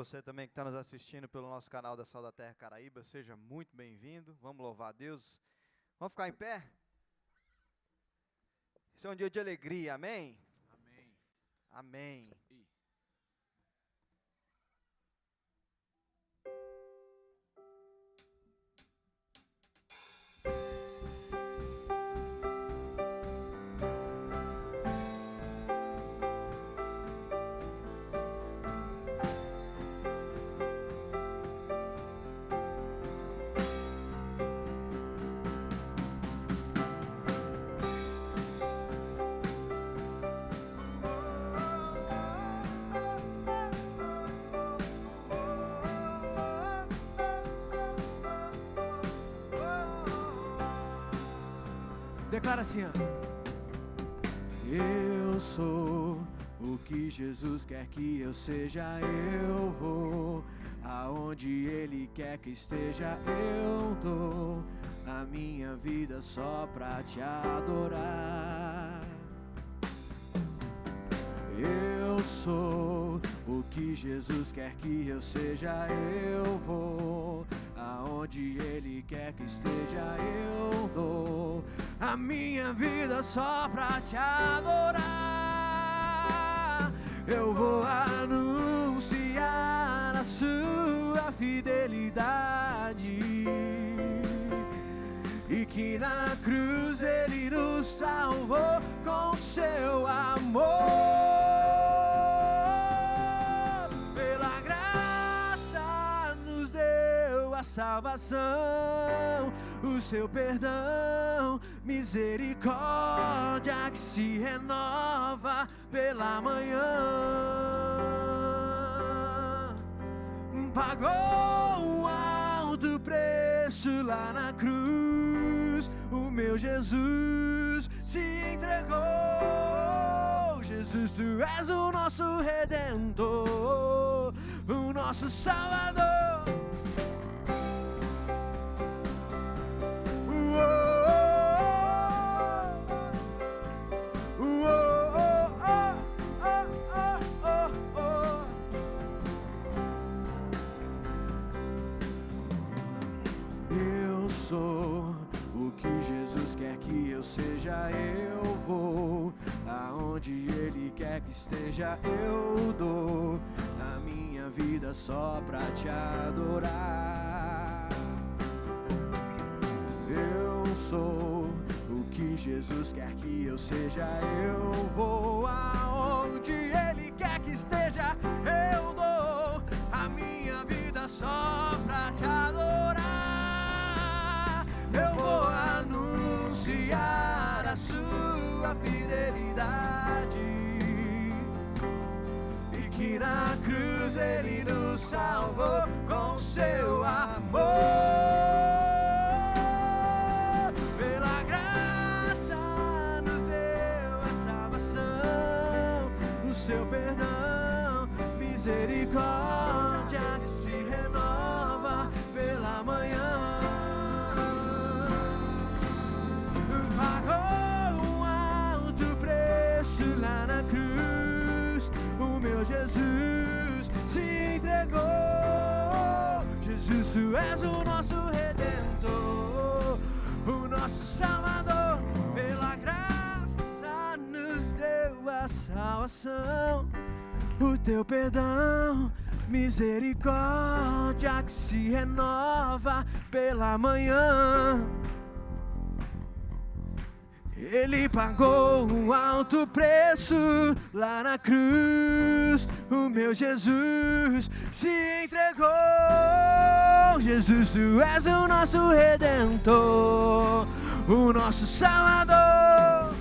você também que está nos assistindo pelo nosso canal da Sal da Terra Caraíba, seja muito bem-vindo. Vamos louvar a Deus. Vamos ficar em pé? Esse é um dia de alegria, amém? Amém. Amém. Declara assim, ó. Eu sou o que Jesus quer que eu seja, eu vou aonde Ele quer que esteja, eu dou a minha vida só pra te adorar. Eu sou o que Jesus quer que eu seja, eu vou aonde Ele quer que esteja, eu dou a minha vida só pra te adorar. Eu vou anunciar a sua fidelidade e que na cruz Ele nos salvou com seu amor. Pela graça nos deu a salvação, o seu perdão, misericórdia que se renova pela manhã. Pagou um alto preço lá na cruz, o meu Jesus se entregou. Jesus, tu és o nosso Redentor, o nosso Salvador. Eu sou o que Jesus quer que eu seja, eu vou aonde Ele quer que esteja, eu dou a minha vida só pra te adorar. Eu sou o que Jesus quer que eu seja, eu vou aonde Ele quer que esteja, eu dou a minha vida só pra te adorar. Eu vou anunciar a sua fidelidade e que na cruz Ele nos salvou com seu amor. Pela graça nos deu a salvação, o seu perdão, misericórdia que se renova pela manhã. Pagou um alto preço lá na cruz, o meu Jesus se entregou. Jesus, tu és o nosso Redentor, o nosso Salvador. Pela graça nos deu a salvação, o teu perdão, misericórdia que se renova pela manhã. Ele pagou um alto preço lá na cruz, o meu Jesus se entregou. Jesus, tu és o nosso Redentor, o nosso Salvador.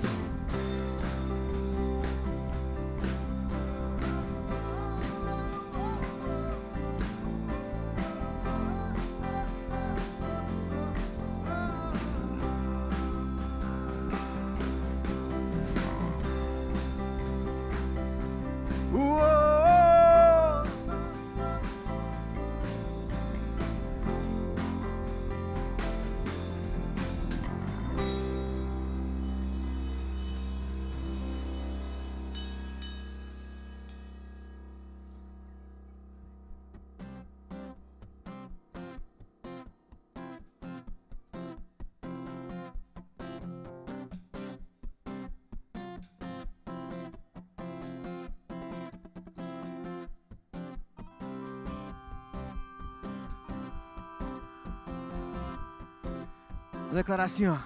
Vou declarar assim, ó.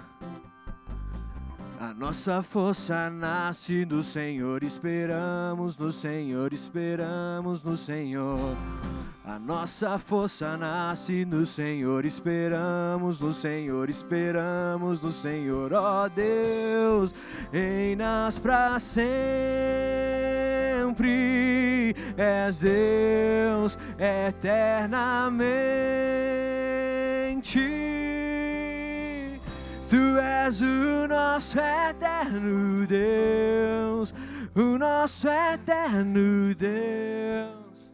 A nossa força nasce do Senhor, esperamos no Senhor, esperamos no Senhor. A nossa força nasce no Senhor, esperamos no Senhor, esperamos no Senhor. Ó Deus, reinas pra sempre, és Deus eternamente. Tu és o nosso eterno Deus, o nosso eterno Deus.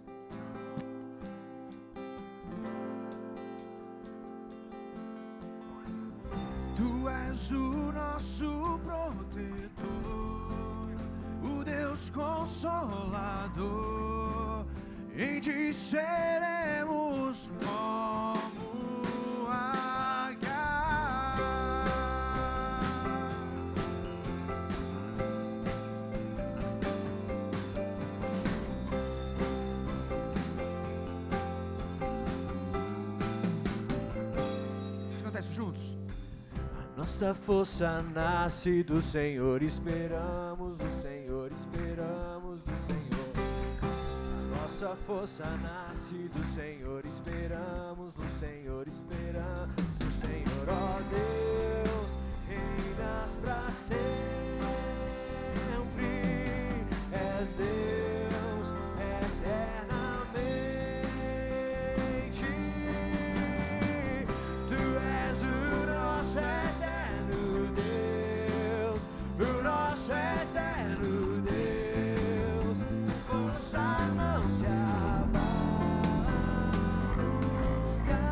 Tu és o nosso protetor, o Deus consolador. Em ti seremos como juntos. A nossa força nasce do Senhor, esperamos do Senhor, esperamos do Senhor. A nossa força nasce do Senhor, esperamos do Senhor, esperamos do Senhor. Ó Deus, reinas pra sempre, és Deus eternamente. Eterno Deus, força não se abala nunca.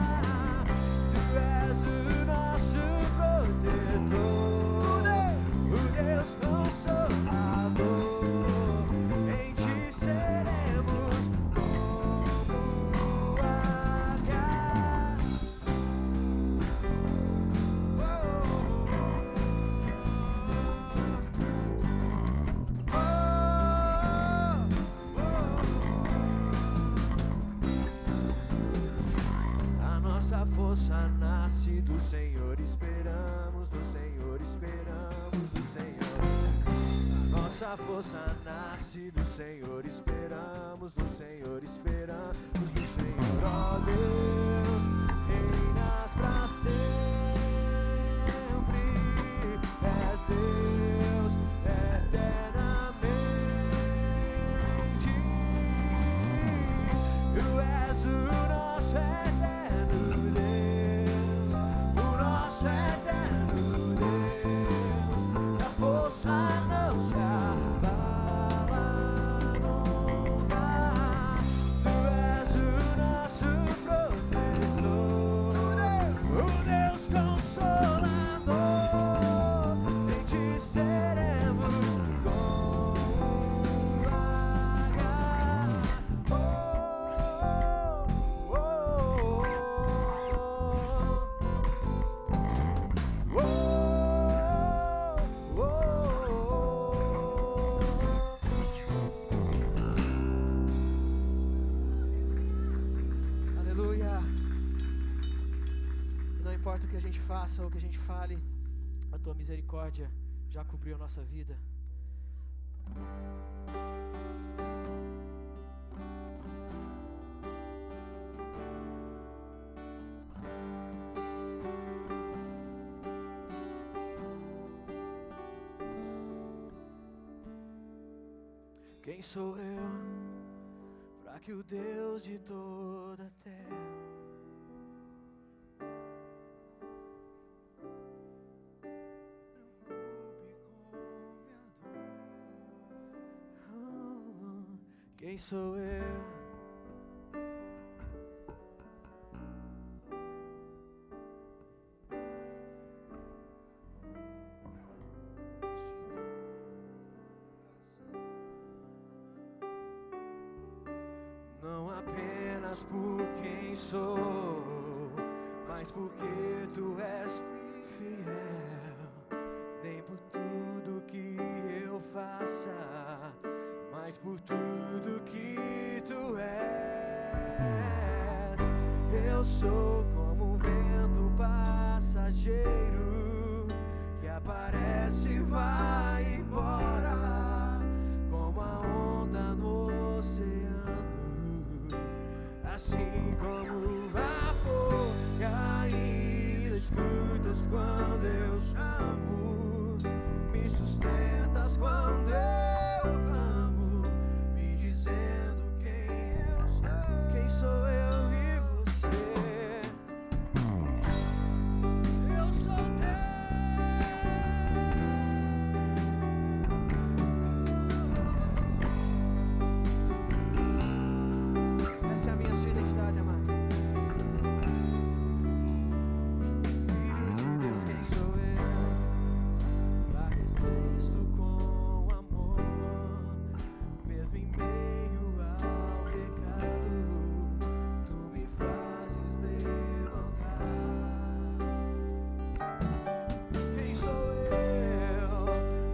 Tu és o nosso protetor, o Deus consolador. Em ti seremos como Agar. Força nasce do Senhor, esperamos do Senhor, esperamos do Senhor. A nossa força nasce do Senhor, esperamos do Senhor, esperamos do Senhor. Ó Deus, reinas pra sempre, és Deus eternamente. Tu és o nosso eterno Deus, a força não se abala nunca. Tu és o nosso protetor, o Deus consolador. Em ti seremos como Agar. importa o que a gente faça ou o que a gente fale, a tua misericórdia já cobriu a nossa vida. Quem sou eu para que o Deus de toda a terra quem sou eu? Não apenas por quem sou, mas porque tu és fiel, nem por tudo que eu faça, mas por tudo que tu és. Eu sou como um vento passageiro aparece e vai embora, como a onda no oceano, assim como o vapor que ainda escutas quando eu chamo, me sustentas quando eu clamo, me dizendo quem sou eu e você. Eu sou teu. Essa é a minha sua identidade, amado. Filho de Deus, quem sou eu? Para existo com amor, mesmo em meio ao pecado, tu me fazes levantar. Quem sou eu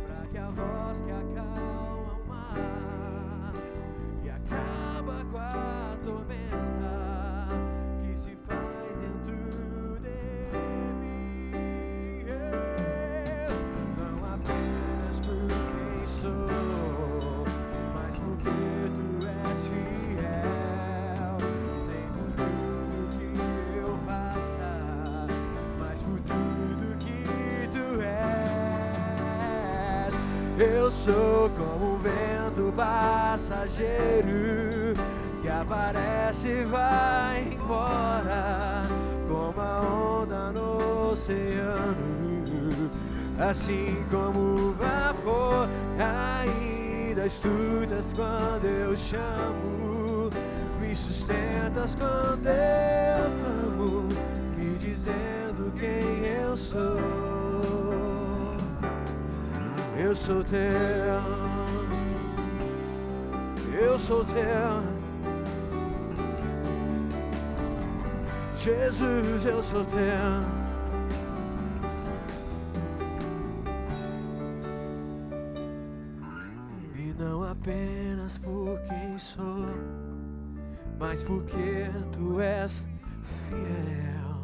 para que a voz que acalma o mar e acaba com a tormenta que se faz dentro de mim? Não apenas por quem sou, mas porque tu és fiel, nem por tudo que eu faça, mas por tudo que tu és. Eu sou como um vento passageiro que aparece e vai embora, como a onda no oceano, assim como o vapor ainda escutas quando eu chamo, me sustentas quando eu clamo, me dizendo quem eu sou. Eu sou teu, eu sou teu, Jesus, eu sou teu. E não apenas por quem sou, mas porque tu és fiel,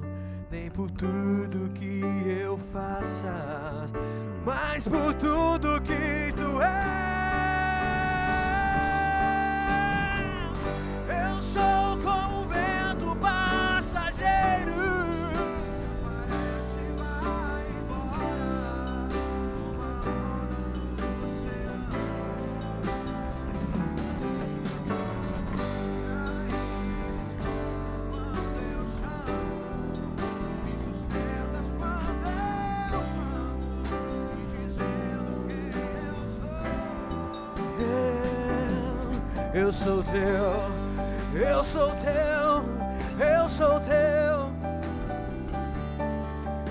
nem por tudo que eu faça, mas por tudo que tu és. Eu sou como um vento passageiro, aparece e vai embora, como a onda no oceano. Quando eu chamo, me sustentas quando eu clamo, me dizendo quem eu sou. Eu sou teu, eu sou teu, eu sou teu.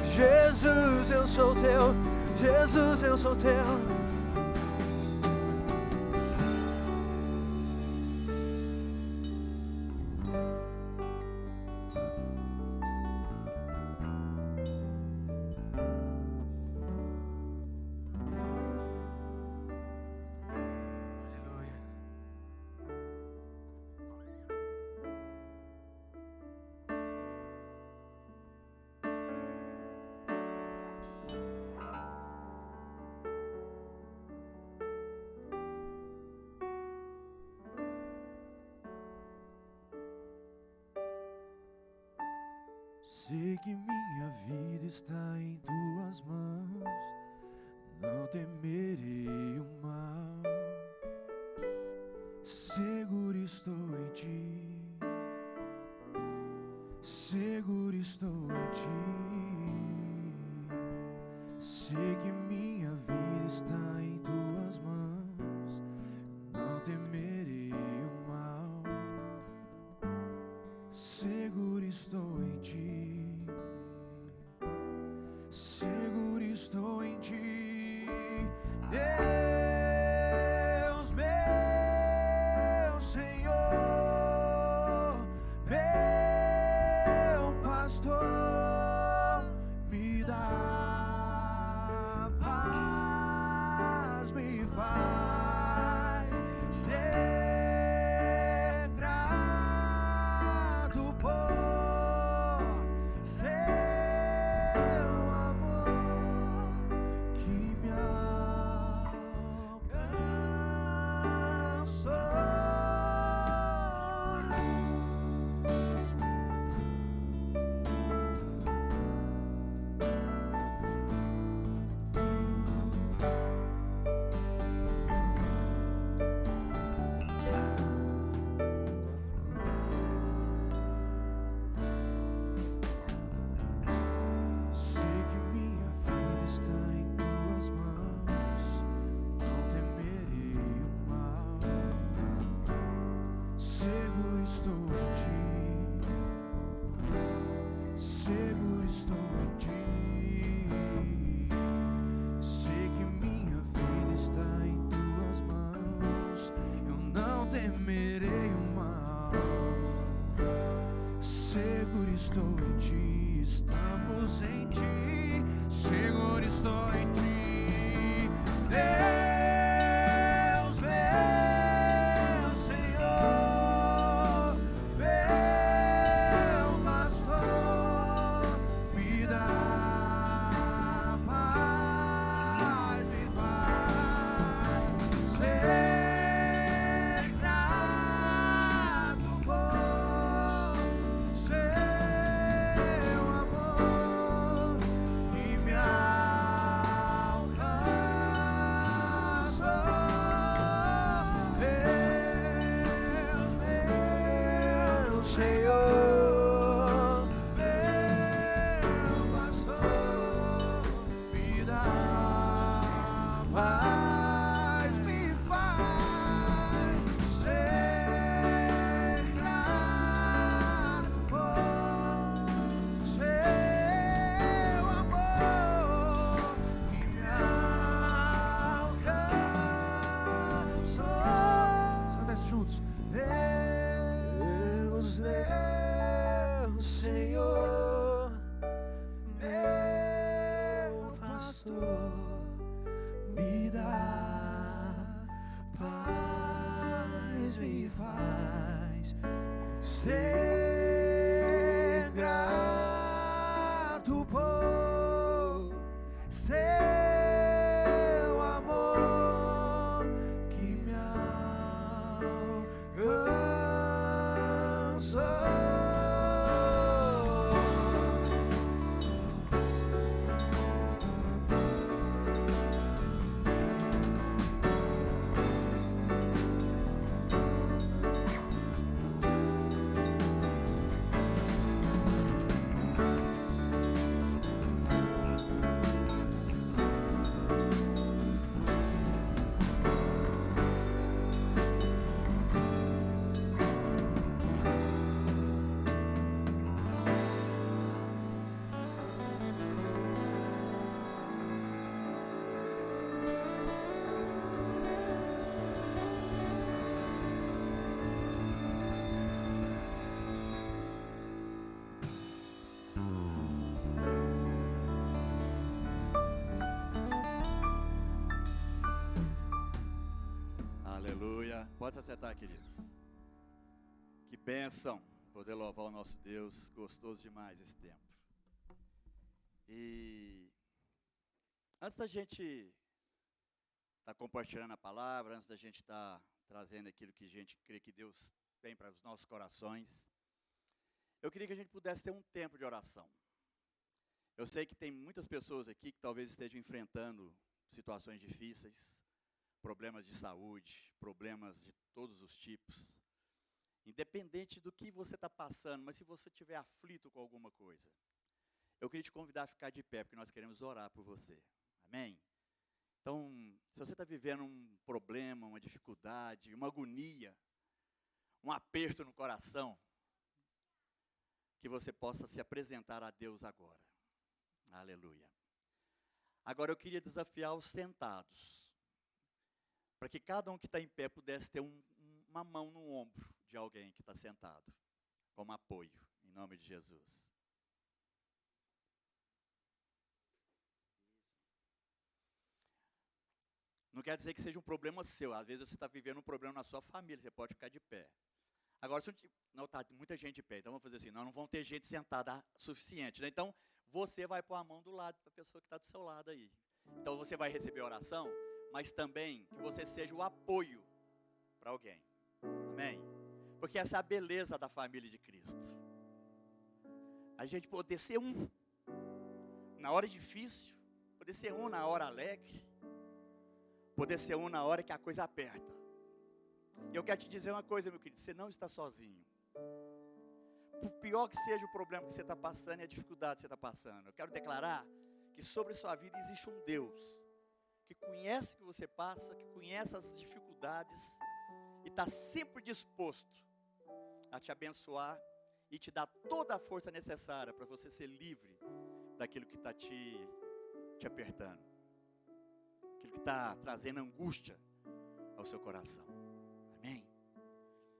Jesus, eu sou teu, Jesus, eu sou teu. Sei que minha vida está em tuas mãos, não temerei o mal. Seguro estou em ti, seguro estou em ti. Sei que minha vida está em tuas mãos, não temerei o mal. Seguro estou em ti, seguro estou em ti, Deus meu Senhor, meu pastor, me dá paz, me faz ser grato por seu amor. seguro estou em ti. Sei que minha vida está em tuas mãos, eu não temerei o mal. Seguro estou em ti, estamos em ti, seguro estou em ti. Deus, meu Senhor, meu pastor, me dá paz, me faz ser grato por seu amor que me alcançou. Deus, meu Senhor, meu pastor, me dá paz, me faz ser grato por seu amor que me alcançou. Vamos cantar isso juntos. Deus, meu Senhor, meu pastor, me dá paz, me faz ser grato por seu amor que me alcançou. Aleluia. Pode se acertar, queridos. Que bênção poder louvar o nosso Deus. Gostoso demais esse tempo. E antes da gente estar compartilhando a palavra, antes da gente estar trazendo aquilo que a gente crê que Deus tem para os nossos corações, eu queria que a gente pudesse ter um tempo de oração. Eu sei que tem muitas pessoas aqui que talvez estejam enfrentando situações difíceis, problemas de saúde, problemas de todos os tipos. Independente do que você está passando, mas se você estiver aflito com alguma coisa, eu queria te convidar a ficar de pé, porque nós queremos orar por você. Amém? Então, se você está vivendo um problema, uma dificuldade, uma agonia, um aperto no coração, que você possa se apresentar a Deus agora. Aleluia. Agora eu queria desafiar os sentados, para que cada um que está em pé pudesse ter uma mão no ombro de alguém que está sentado, como apoio, em nome de Jesus. Não quer dizer que seja um problema seu, às vezes você está vivendo um problema na sua família, você pode ficar de pé. Agora, se não está muita gente de pé, então vamos fazer assim, não vão ter gente sentada suficiente, né? Então, você vai pôr a mão do lado para a pessoa que está do seu lado aí. Então, você vai receber oração, mas também que você seja o apoio para alguém. Amém? Porque essa é a beleza da família de Cristo. A gente poder ser um na hora difícil, poder ser um na hora alegre, poder ser um na hora que a coisa aperta. E eu quero te dizer uma coisa, meu querido, você não está sozinho. Por pior que seja o problema que você está passando e a dificuldade que você está passando, eu quero declarar que sobre sua vida existe um Deus que conhece o que você passa, que conhece as dificuldades e está sempre disposto a te abençoar e te dar toda a força necessária para você ser livre daquilo que está te apertando, aquilo que está trazendo angústia ao seu coração. Amém?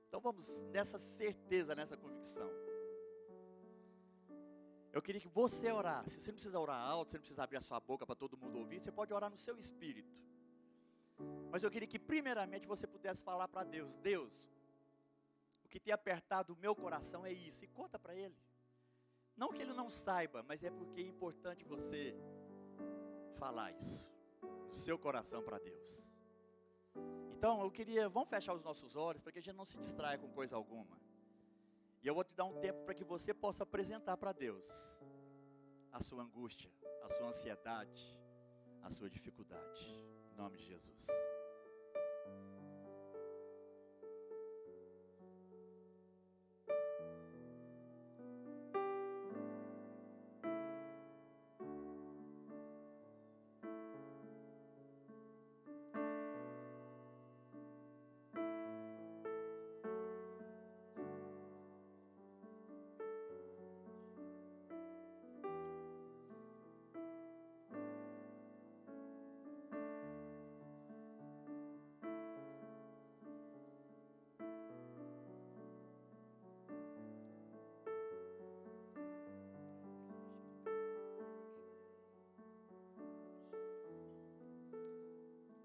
Então vamos nessa certeza, nessa convicção. Eu queria que você orasse. Você não precisa orar alto, você não precisa abrir a sua boca para todo mundo ouvir, você pode orar no seu espírito. Mas eu queria que primeiramente você pudesse falar para Deus: Deus, o que tem apertado o meu coração é isso, e conta para Ele. Não que Ele não saiba, mas é porque é importante você falar isso no seu coração para Deus. Então eu queria, vamos fechar os nossos olhos para que a gente não se distraia com coisa alguma. E eu vou te dar um tempo para que você possa apresentar para Deus a sua angústia, a sua ansiedade, a sua dificuldade. Em nome de Jesus.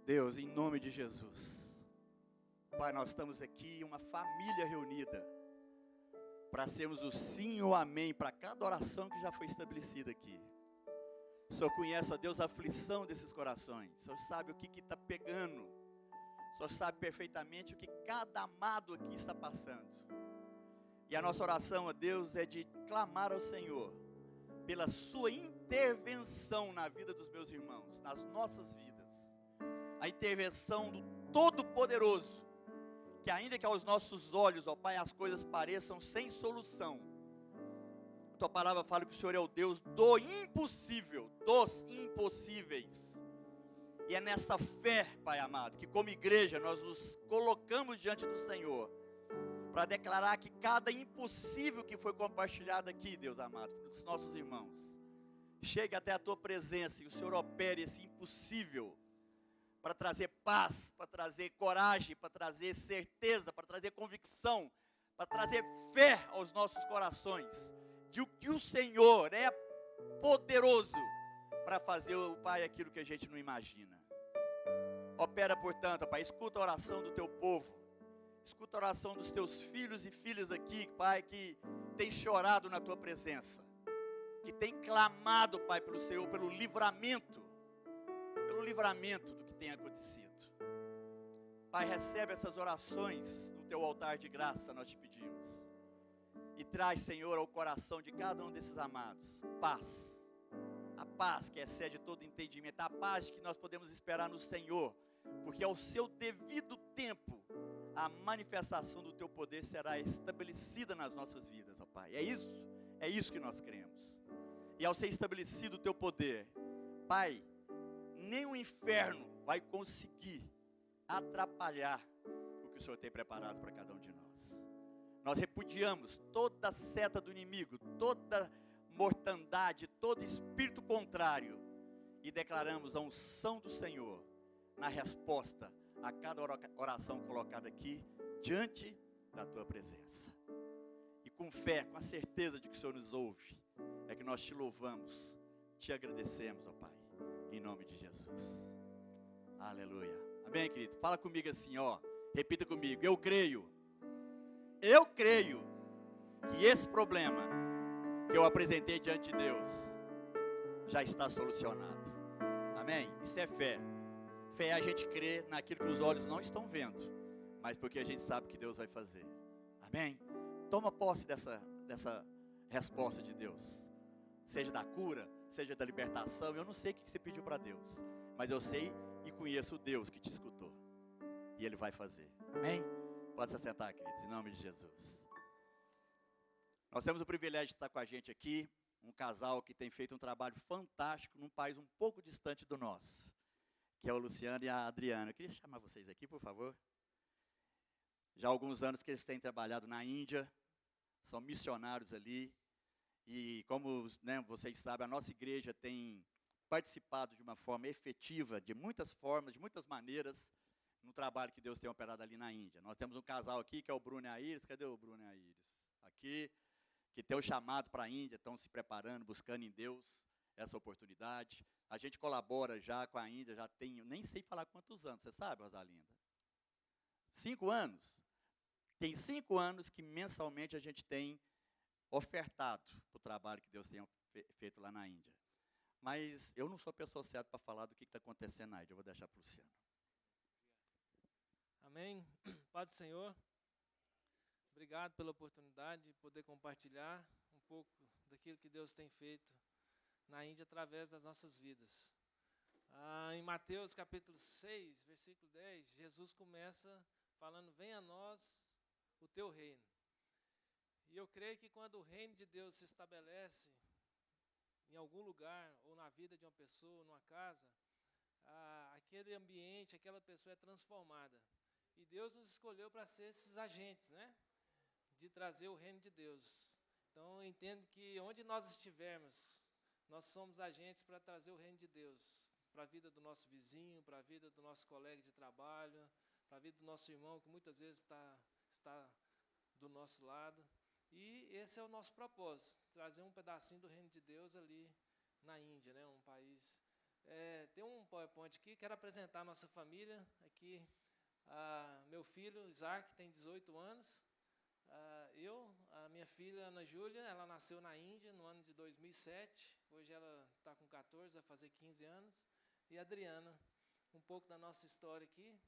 Deus, em nome de Jesus, Pai, nós estamos aqui, uma família reunida, para sermos o sim ou o amém para cada oração que já foi estabelecida aqui. O Senhor conhece, ó Deus, a aflição desses corações. O Senhor sabe o que está pegando. O Senhor sabe perfeitamente o que cada amado aqui está passando. E a nossa oração, ó Deus, é de clamar ao Senhor pela sua intervenção na vida dos meus irmãos, nas nossas vidas. A intervenção do Todo-Poderoso, que ainda que aos nossos olhos, ó Pai, as coisas pareçam sem solução, a Tua palavra fala que o Senhor é o Deus do impossível, dos impossíveis. E é nessa fé, Pai amado, que como igreja nós nos colocamos diante do Senhor, para declarar que cada impossível que foi compartilhado aqui, Deus amado, pelos nossos irmãos, chegue até a Tua presença e o Senhor opere esse impossível, para trazer paz, para trazer coragem, para trazer certeza, para trazer convicção, para trazer fé aos nossos corações, de que o Senhor é poderoso para fazer, Pai, aquilo que a gente não imagina. Opera, portanto, Pai, escuta a oração do Teu povo, escuta a oração dos Teus filhos e filhas aqui, Pai, que tem chorado na Tua presença, que tem clamado, Pai, pelo Senhor, pelo livramento do que tem acontecido. Pai, recebe essas orações no Teu altar de graça, nós te pedimos. E traz, Senhor, ao coração de cada um desses amados, paz. A paz que excede todo entendimento, a paz que nós podemos esperar no Senhor, porque ao seu devido tempo, a manifestação do Teu poder será estabelecida nas nossas vidas, ó Pai. É isso que nós cremos. E ao ser estabelecido o Teu poder, Pai, nem o inferno vai conseguir atrapalhar o que o Senhor tem preparado para cada um de nós. Nós repudiamos toda seta do inimigo, toda mortandade, todo espírito contrário, e declaramos a unção do Senhor na resposta a cada oração colocada aqui diante da Tua presença. E com fé, com a certeza de que o Senhor nos ouve, é que nós te louvamos, te agradecemos, ó Pai, em nome de Jesus. Aleluia. Amém, querido? Fala comigo assim, ó. Repita comigo. Eu creio que esse problema que eu apresentei diante de Deus já está solucionado. Amém? Isso é fé. Fé é a gente crer naquilo que os olhos não estão vendo, mas porque a gente sabe que Deus vai fazer. Amém? Toma posse dessa resposta de Deus. Seja da cura, seja da libertação. Eu não sei o que você pediu para Deus, mas eu sei e conheço o Deus que te escutou, e Ele vai fazer. Amém? Pode se assentar, queridos, em nome de Jesus. Nós temos o privilégio de estar com a gente aqui, um casal que tem feito um trabalho fantástico num país um pouco distante do nosso, que é o Luciano e a Adriana. Eu queria chamar vocês aqui, por favor. Já há alguns anos que eles têm trabalhado na Índia, são missionários ali. E como, né, vocês sabem, a nossa igreja tem participado de uma forma efetiva, de muitas formas, de muitas maneiras, no trabalho que Deus tem operado ali na Índia. Nós temos um casal aqui, que é o Bruno e a Iris. Cadê o Bruno e a Iris? Aqui, que tem o chamado para a Índia, estão se preparando, buscando em Deus essa oportunidade. A gente colabora já com a Índia, já tem, nem sei falar quantos anos, você sabe, Rosalinda? 5 anos? Tem 5 anos que mensalmente a gente tem ofertado para o trabalho que Deus tem feito lá na Índia. Mas eu não sou a pessoa certa para falar do que está acontecendo na Índia, eu vou deixar para o Luciano. Amém. Paz do Senhor. Obrigado pela oportunidade de poder compartilhar um pouco daquilo que Deus tem feito na Índia através das nossas vidas. Em Mateus capítulo 6, versículo 10, Jesus começa falando: venha a nós o teu reino. E eu creio que quando o reino de Deus se estabelece em algum lugar, ou na vida de uma pessoa, numa casa, aquele ambiente, aquela pessoa é transformada. E Deus nos escolheu para ser esses agentes, né? De trazer o reino de Deus. Então eu entendo que onde nós estivermos, nós somos agentes para trazer o reino de Deus para a vida do nosso vizinho, para a vida do nosso colega de trabalho, para a vida do nosso irmão que muitas vezes está do nosso lado. E esse é o nosso propósito, trazer um pedacinho do reino de Deus ali na Índia, né? Um país. Tem um PowerPoint aqui, quero apresentar a nossa família aqui. Meu filho, Isaac, tem 18 anos. A minha filha, Ana Júlia, ela nasceu na Índia no ano de 2007. Hoje ela está com 14, vai fazer 15 anos. E a Adriana, um pouco da nossa história aqui.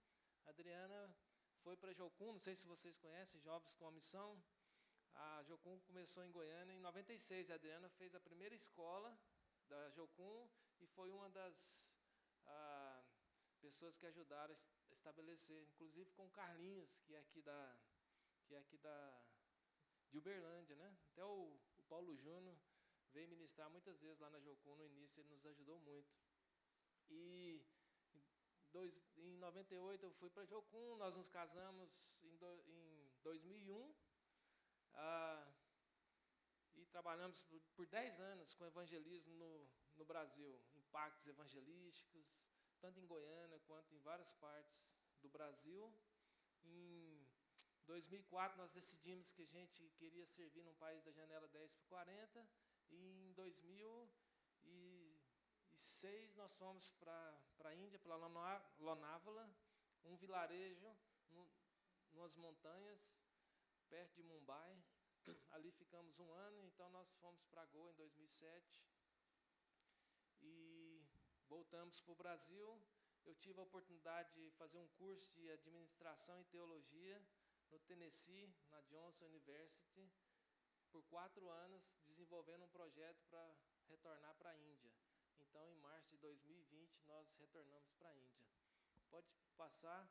A Adriana foi para Jocum, não sei se vocês conhecem, Jovens com a Missão. A Jocum começou em Goiânia em 96. A Adriana fez a primeira escola da Jocum e foi uma das pessoas que ajudaram a estabelecer, inclusive com o Carlinhos, que é aqui de Uberlândia, né? Até o Paulo Júnior veio ministrar muitas vezes lá na Jocum no início, ele nos ajudou muito. E em 98 eu fui para Jocum, nós nos casamos em 2001 e trabalhamos por 10 anos com evangelismo no Brasil, impactos evangelísticos, tanto em Goiânia quanto em várias partes do Brasil. Em 2004 nós decidimos que a gente queria servir num país da janela 10 por 40, e em 2006 nós fomos para a Índia, para Lonavala, um vilarejo nas montanhas, perto de Mumbai. Ali ficamos 1 ano, então nós fomos para Goa em 2007 e voltamos para o Brasil. Eu tive a oportunidade de fazer um curso de administração e teologia no Tennessee, na Johnson University, por 4 anos, desenvolvendo um projeto para retornar para a Índia. Então, em março de 2020, nós retornamos para a Índia. Pode passar.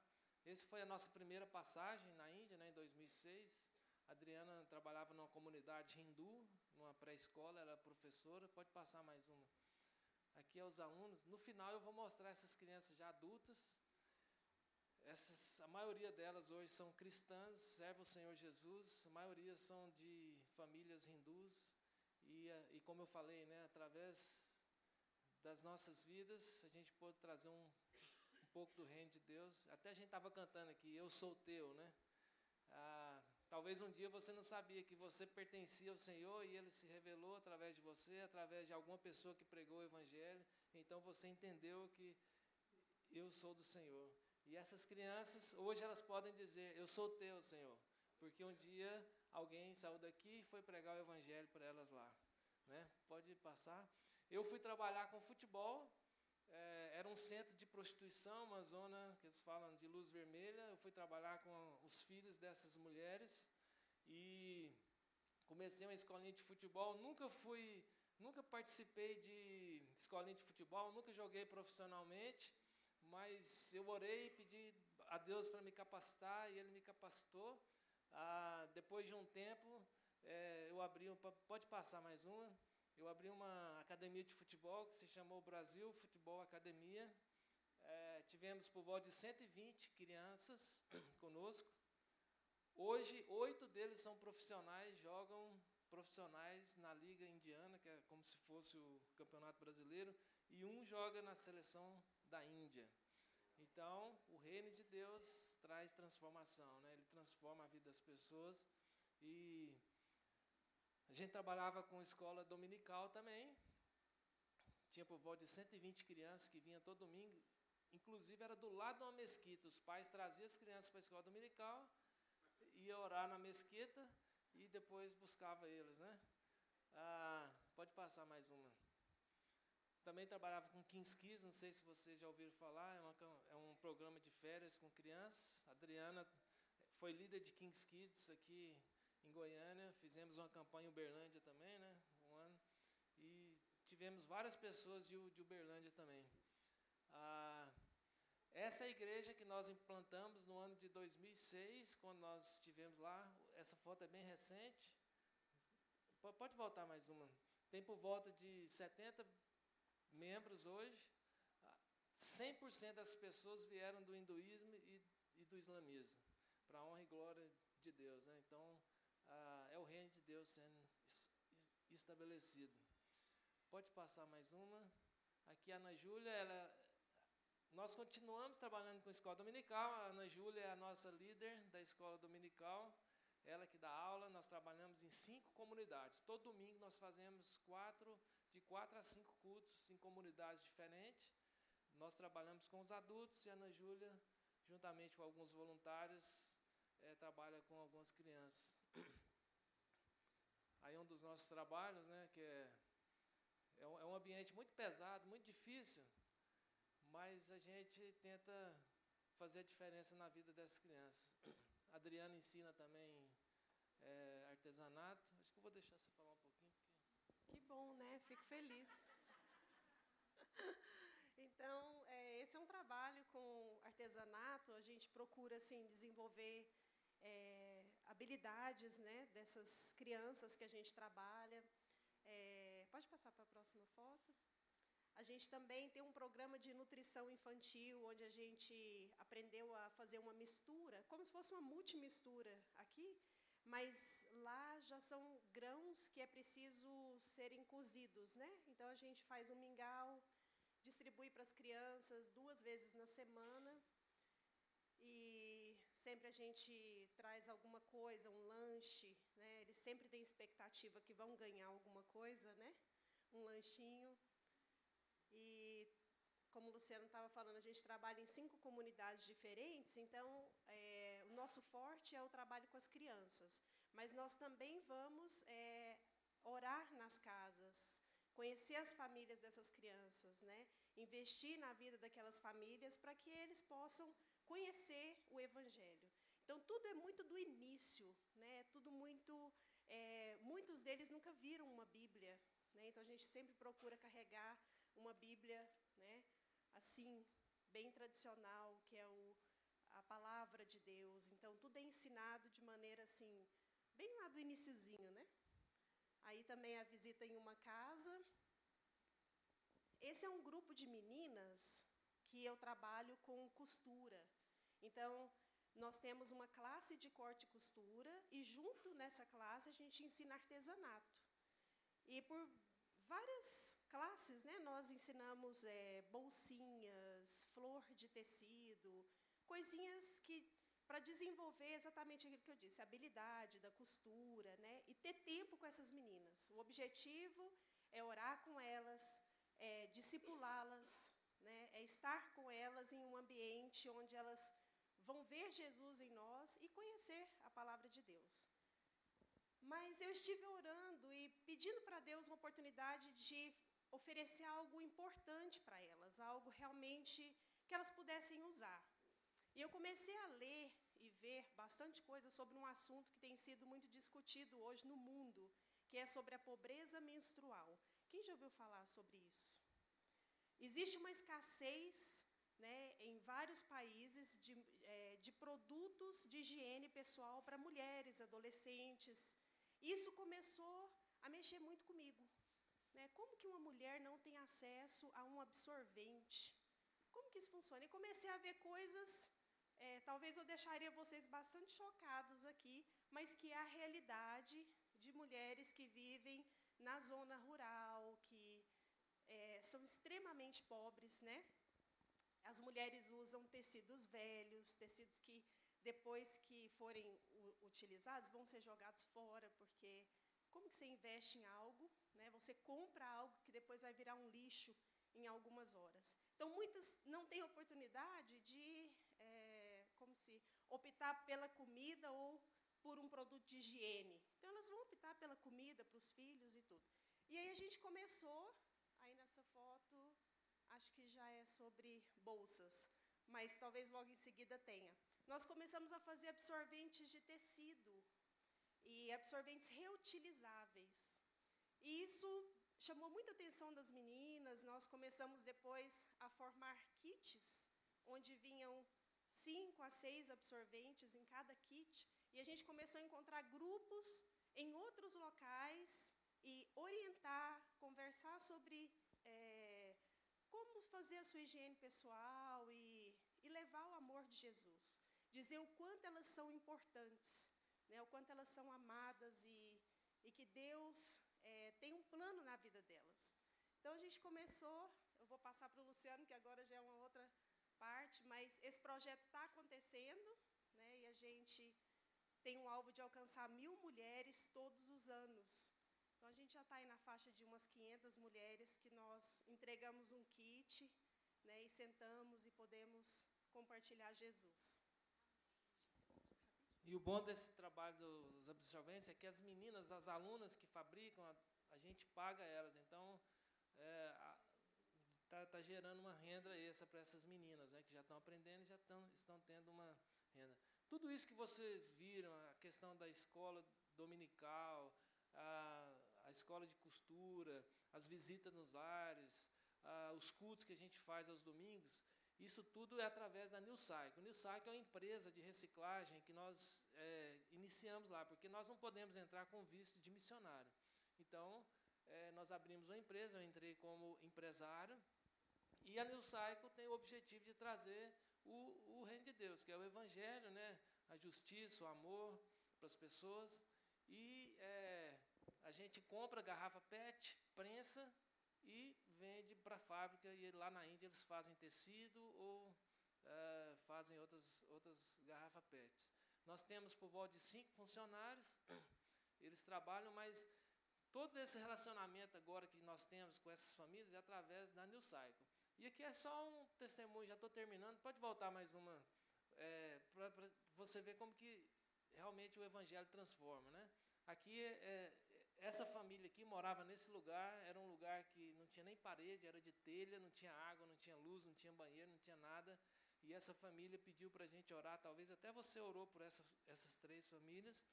Essa foi a nossa primeira passagem na Índia, né, em 2006. A Adriana trabalhava numa comunidade hindu, numa pré-escola, ela era professora. Pode passar mais uma. Aqui é os alunos. No final eu vou mostrar essas crianças já adultas. A maioria delas hoje são cristãs, servem o Senhor Jesus. A maioria são de famílias hindus. E como eu falei, né, através das nossas vidas, a gente pode trazer um pouco do reino de Deus. Até a gente estava cantando aqui, eu sou teu, né? Talvez um dia você não sabia que você pertencia ao Senhor e Ele se revelou através de você, através de alguma pessoa que pregou o Evangelho. Então você entendeu que eu sou do Senhor. E essas crianças, hoje elas podem dizer, eu sou teu, Senhor. Porque um dia alguém saiu daqui e foi pregar o Evangelho para elas lá, né? Pode passar. Eu fui trabalhar com futebol. Era um centro de prostituição, uma zona que eles falam de luz vermelha. Eu fui trabalhar com os filhos dessas mulheres e comecei uma escolinha de futebol. Nunca participei de escolinha de futebol, nunca joguei profissionalmente, mas eu orei e pedi a Deus para me capacitar e Ele me capacitou. Depois de um tempo, eu abri, pode passar mais uma. Eu abri uma academia de futebol que se chamou Brasil Futebol Academia. Tivemos por volta de 120 crianças conosco. Hoje, 8 deles são profissionais, jogam profissionais na Liga Indiana, que é como se fosse o Campeonato Brasileiro, e um joga na seleção da Índia. Então, o reino de Deus traz transformação, né? Ele transforma a vida das pessoas. E a gente trabalhava com escola dominical também. Tinha por volta de 120 crianças que vinham todo domingo. Inclusive, era do lado de uma mesquita. Os pais traziam as crianças para a escola dominical, ia orar na mesquita e depois buscava eles, né? Pode passar mais uma. Também trabalhava com Kings Kids, não sei se vocês já ouviram falar, é um programa de férias com crianças. A Adriana foi líder de Kings Kids aqui em Goiânia, fizemos uma campanha em Uberlândia também, né? Um ano, e tivemos várias pessoas de Uberlândia também. Essa é a igreja que nós implantamos no ano de 2006, quando nós estivemos lá. Essa foto é bem recente. Pode voltar mais uma. Tem por volta de 70 membros hoje. 100% das pessoas vieram do hinduísmo e do islamismo, para a honra e glória de Deus, né? Então, é o reino de Deus sendo estabelecido. Pode passar mais uma. Aqui a Ana Júlia, nós continuamos trabalhando com a escola dominical. A Ana Júlia é a nossa líder da escola dominical. Ela que dá aula. Nós trabalhamos em 5 comunidades. Todo domingo nós fazemos de 4 a 5 cultos em comunidades diferentes. Nós trabalhamos com os adultos e a Ana Júlia, juntamente com alguns voluntários, trabalha com algumas crianças. Aí um dos nossos trabalhos, né, que é um ambiente muito pesado, muito difícil, mas a gente tenta fazer a diferença na vida dessas crianças. A Adriana ensina também artesanato. Acho que eu vou deixar você falar um pouquinho. Que bom, né? Fico feliz. Então, esse é um trabalho com artesanato. A gente procura assim, desenvolver habilidades, né, dessas crianças que a gente trabalha. Pode passar para a próxima foto. A gente também tem um programa de nutrição infantil, onde a gente aprendeu a fazer uma mistura, como se fosse uma multimistura aqui, mas lá já são grãos que é preciso serem cozidos, né? Então, a gente faz um mingau, distribui para as crianças 2 vezes na semana, e sempre a gente traz alguma coisa, um lanche, né? Eles sempre têm expectativa que vão ganhar alguma coisa, né? Um lanchinho. E, como o Luciano estava falando, a gente trabalha em 5 comunidades diferentes, então, o nosso forte é o trabalho com as crianças. Mas nós também vamos orar nas casas, conhecer as famílias dessas crianças, né? Investir na vida daquelas famílias para que eles possam conhecer o Evangelho. Então, tudo é muito do início, né? Tudo muito... muitos deles nunca viram uma Bíblia, né? Então, a gente sempre procura carregar uma Bíblia, né, assim, bem tradicional, que é a palavra de Deus. Então, tudo é ensinado de maneira, assim, bem lá do iniciozinho, né? Aí também a visita em uma casa. Esse é um grupo de meninas que eu trabalho com costura. Então, nós temos uma classe de corte e costura e, junto nessa classe, a gente ensina artesanato. E por várias classes, né, nós ensinamos bolsinhas, flor de tecido, coisinhas que para desenvolver exatamente aquilo que eu disse, a habilidade da costura, né, e ter tempo com essas meninas. O objetivo é orar com elas, discipulá-las, né, é estar com elas em um ambiente onde elas vão ver Jesus em nós e conhecer a palavra de Deus. Mas eu estive orando e pedindo para Deus uma oportunidade de oferecer algo importante para elas, algo realmente que elas pudessem usar. E eu comecei a ler e ver bastante coisa sobre um assunto que tem sido muito discutido hoje no mundo, que é sobre a pobreza menstrual. Quem já ouviu falar sobre isso? Existe uma escassez, né, em vários países de produtos de higiene pessoal para mulheres, adolescentes. Isso começou a mexer muito comigo, né? Como que uma mulher não tem acesso a um absorvente? Como que isso funciona? E comecei a ver coisas talvez eu deixaria vocês bastante chocados aqui, mas que é a realidade de mulheres que vivem na zona rural, que são extremamente pobres, né? As mulheres usam tecidos velhos, tecidos que, depois que forem utilizados, vão ser jogados fora, porque como que você investe em algo, né? Você compra algo que depois vai virar um lixo em algumas horas. Então, muitas não têm oportunidade de optar pela comida ou por um produto de higiene. Então, elas vão optar pela comida para os filhos e tudo. E aí a gente começou, aí nessa foto, acho que já é sobre bolsas, mas talvez logo em seguida tenha. Nós começamos a fazer absorventes de tecido e absorventes reutilizáveis. E isso chamou muita atenção das meninas. Nós começamos depois a formar kits, onde vinham 5 a 6 absorventes em cada kit. E a gente começou a encontrar grupos em outros locais e orientar, conversar sobre como fazer a sua higiene pessoal e levar o amor de Jesus. Dizer o quanto elas são importantes, né, o quanto elas são amadas e que Deus tem um plano na vida delas. Então, a gente começou, eu vou passar para o Luciano, que agora já é uma outra parte, mas esse projeto está acontecendo, né, e a gente tem um alvo de alcançar 1000 mulheres todos os anos. Então, a gente já está aí na faixa de umas 500 mulheres que nós entregamos um kit, né, e sentamos e podemos compartilhar Jesus. E o bom desse trabalho dos absorventes é que as meninas, as alunas que fabricam, a gente paga elas. Então, tá gerando uma renda extra para essas meninas, né, que já estão aprendendo e já estão tendo uma renda. Tudo isso que vocês viram, a questão da escola dominical, a escola de costura, as visitas nos lares, os cultos que a gente faz aos domingos, isso tudo é através da New Cycle. O New Cycle é uma empresa de reciclagem que nós iniciamos lá, porque nós não podemos entrar com visto de missionário. Então, nós abrimos uma empresa, eu entrei como empresário, e a New Cycle tem o objetivo de trazer o reino de Deus, que é o evangelho, né, a justiça, o amor para as pessoas. E a gente compra garrafa PET, prensa e vende para a fábrica, e lá na Índia eles fazem tecido ou fazem outras garrafas PET. Nós temos por volta de 5 funcionários, eles trabalham, mas todo esse relacionamento agora que nós temos com essas famílias é através da New Cycle. E aqui é só um testemunho, já estou terminando, pode voltar mais uma, para você ver como que realmente o evangelho transforma, né? Aqui, essa família aqui morava nesse lugar, era um lugar que não tinha nem parede, era de telha, não tinha água, não tinha luz, não tinha banheiro, não tinha nada. E essa família pediu para a gente orar, talvez até você orou por essas 3 famílias.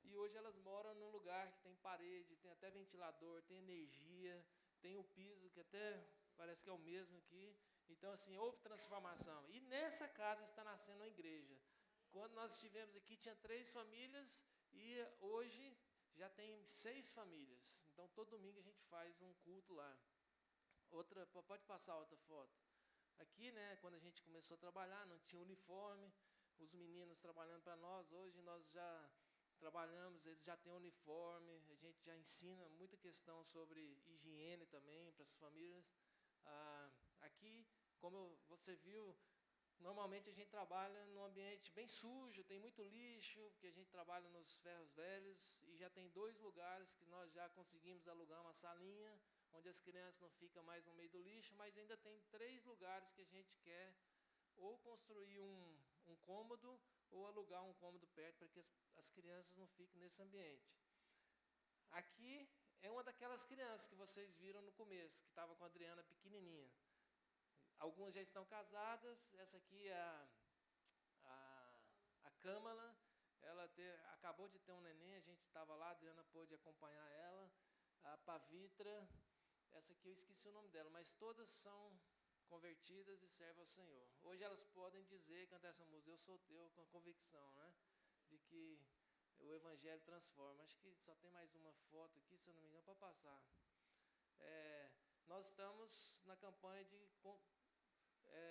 E hoje elas moram num lugar que tem parede, tem até ventilador, tem energia, tem o piso, que até parece que é o mesmo aqui. Então, assim, houve transformação. E nessa casa está nascendo uma igreja. Quando nós estivemos aqui, tinha 3 famílias e hoje já tem 6 famílias. Então, todo domingo a gente faz um culto lá. Pode passar outra foto. Aqui, né, quando a gente começou a trabalhar, não tinha uniforme. Os meninos trabalhando para nós. Hoje nós já trabalhamos, eles já têm uniforme. A gente já ensina muita questão sobre higiene também para as famílias. Aqui, como você viu, normalmente a gente trabalha num ambiente bem sujo, tem muito lixo, porque a gente trabalha nos ferros velhos, e já tem 2 lugares que nós já conseguimos alugar uma salinha, onde as crianças não ficam mais no meio do lixo, mas ainda tem 3 lugares que a gente quer ou construir um cômodo ou alugar um cômodo perto para que as crianças não fiquem nesse ambiente. Aqui é uma daquelas crianças que vocês viram no começo, que estava com a Adriana pequenininha. Algumas já estão casadas. Essa aqui é a Câmara. Ela acabou de ter um neném, a gente estava lá, a Adriana pôde acompanhar ela. A Pavitra, essa aqui eu esqueci o nome dela, mas todas são convertidas e servem ao Senhor. Hoje elas podem dizer, cantar essa música, eu sou teu, com a convicção, né, de que o evangelho transforma. Acho que só tem mais uma foto aqui, se eu não me engano, para passar. Nós estamos na campanha de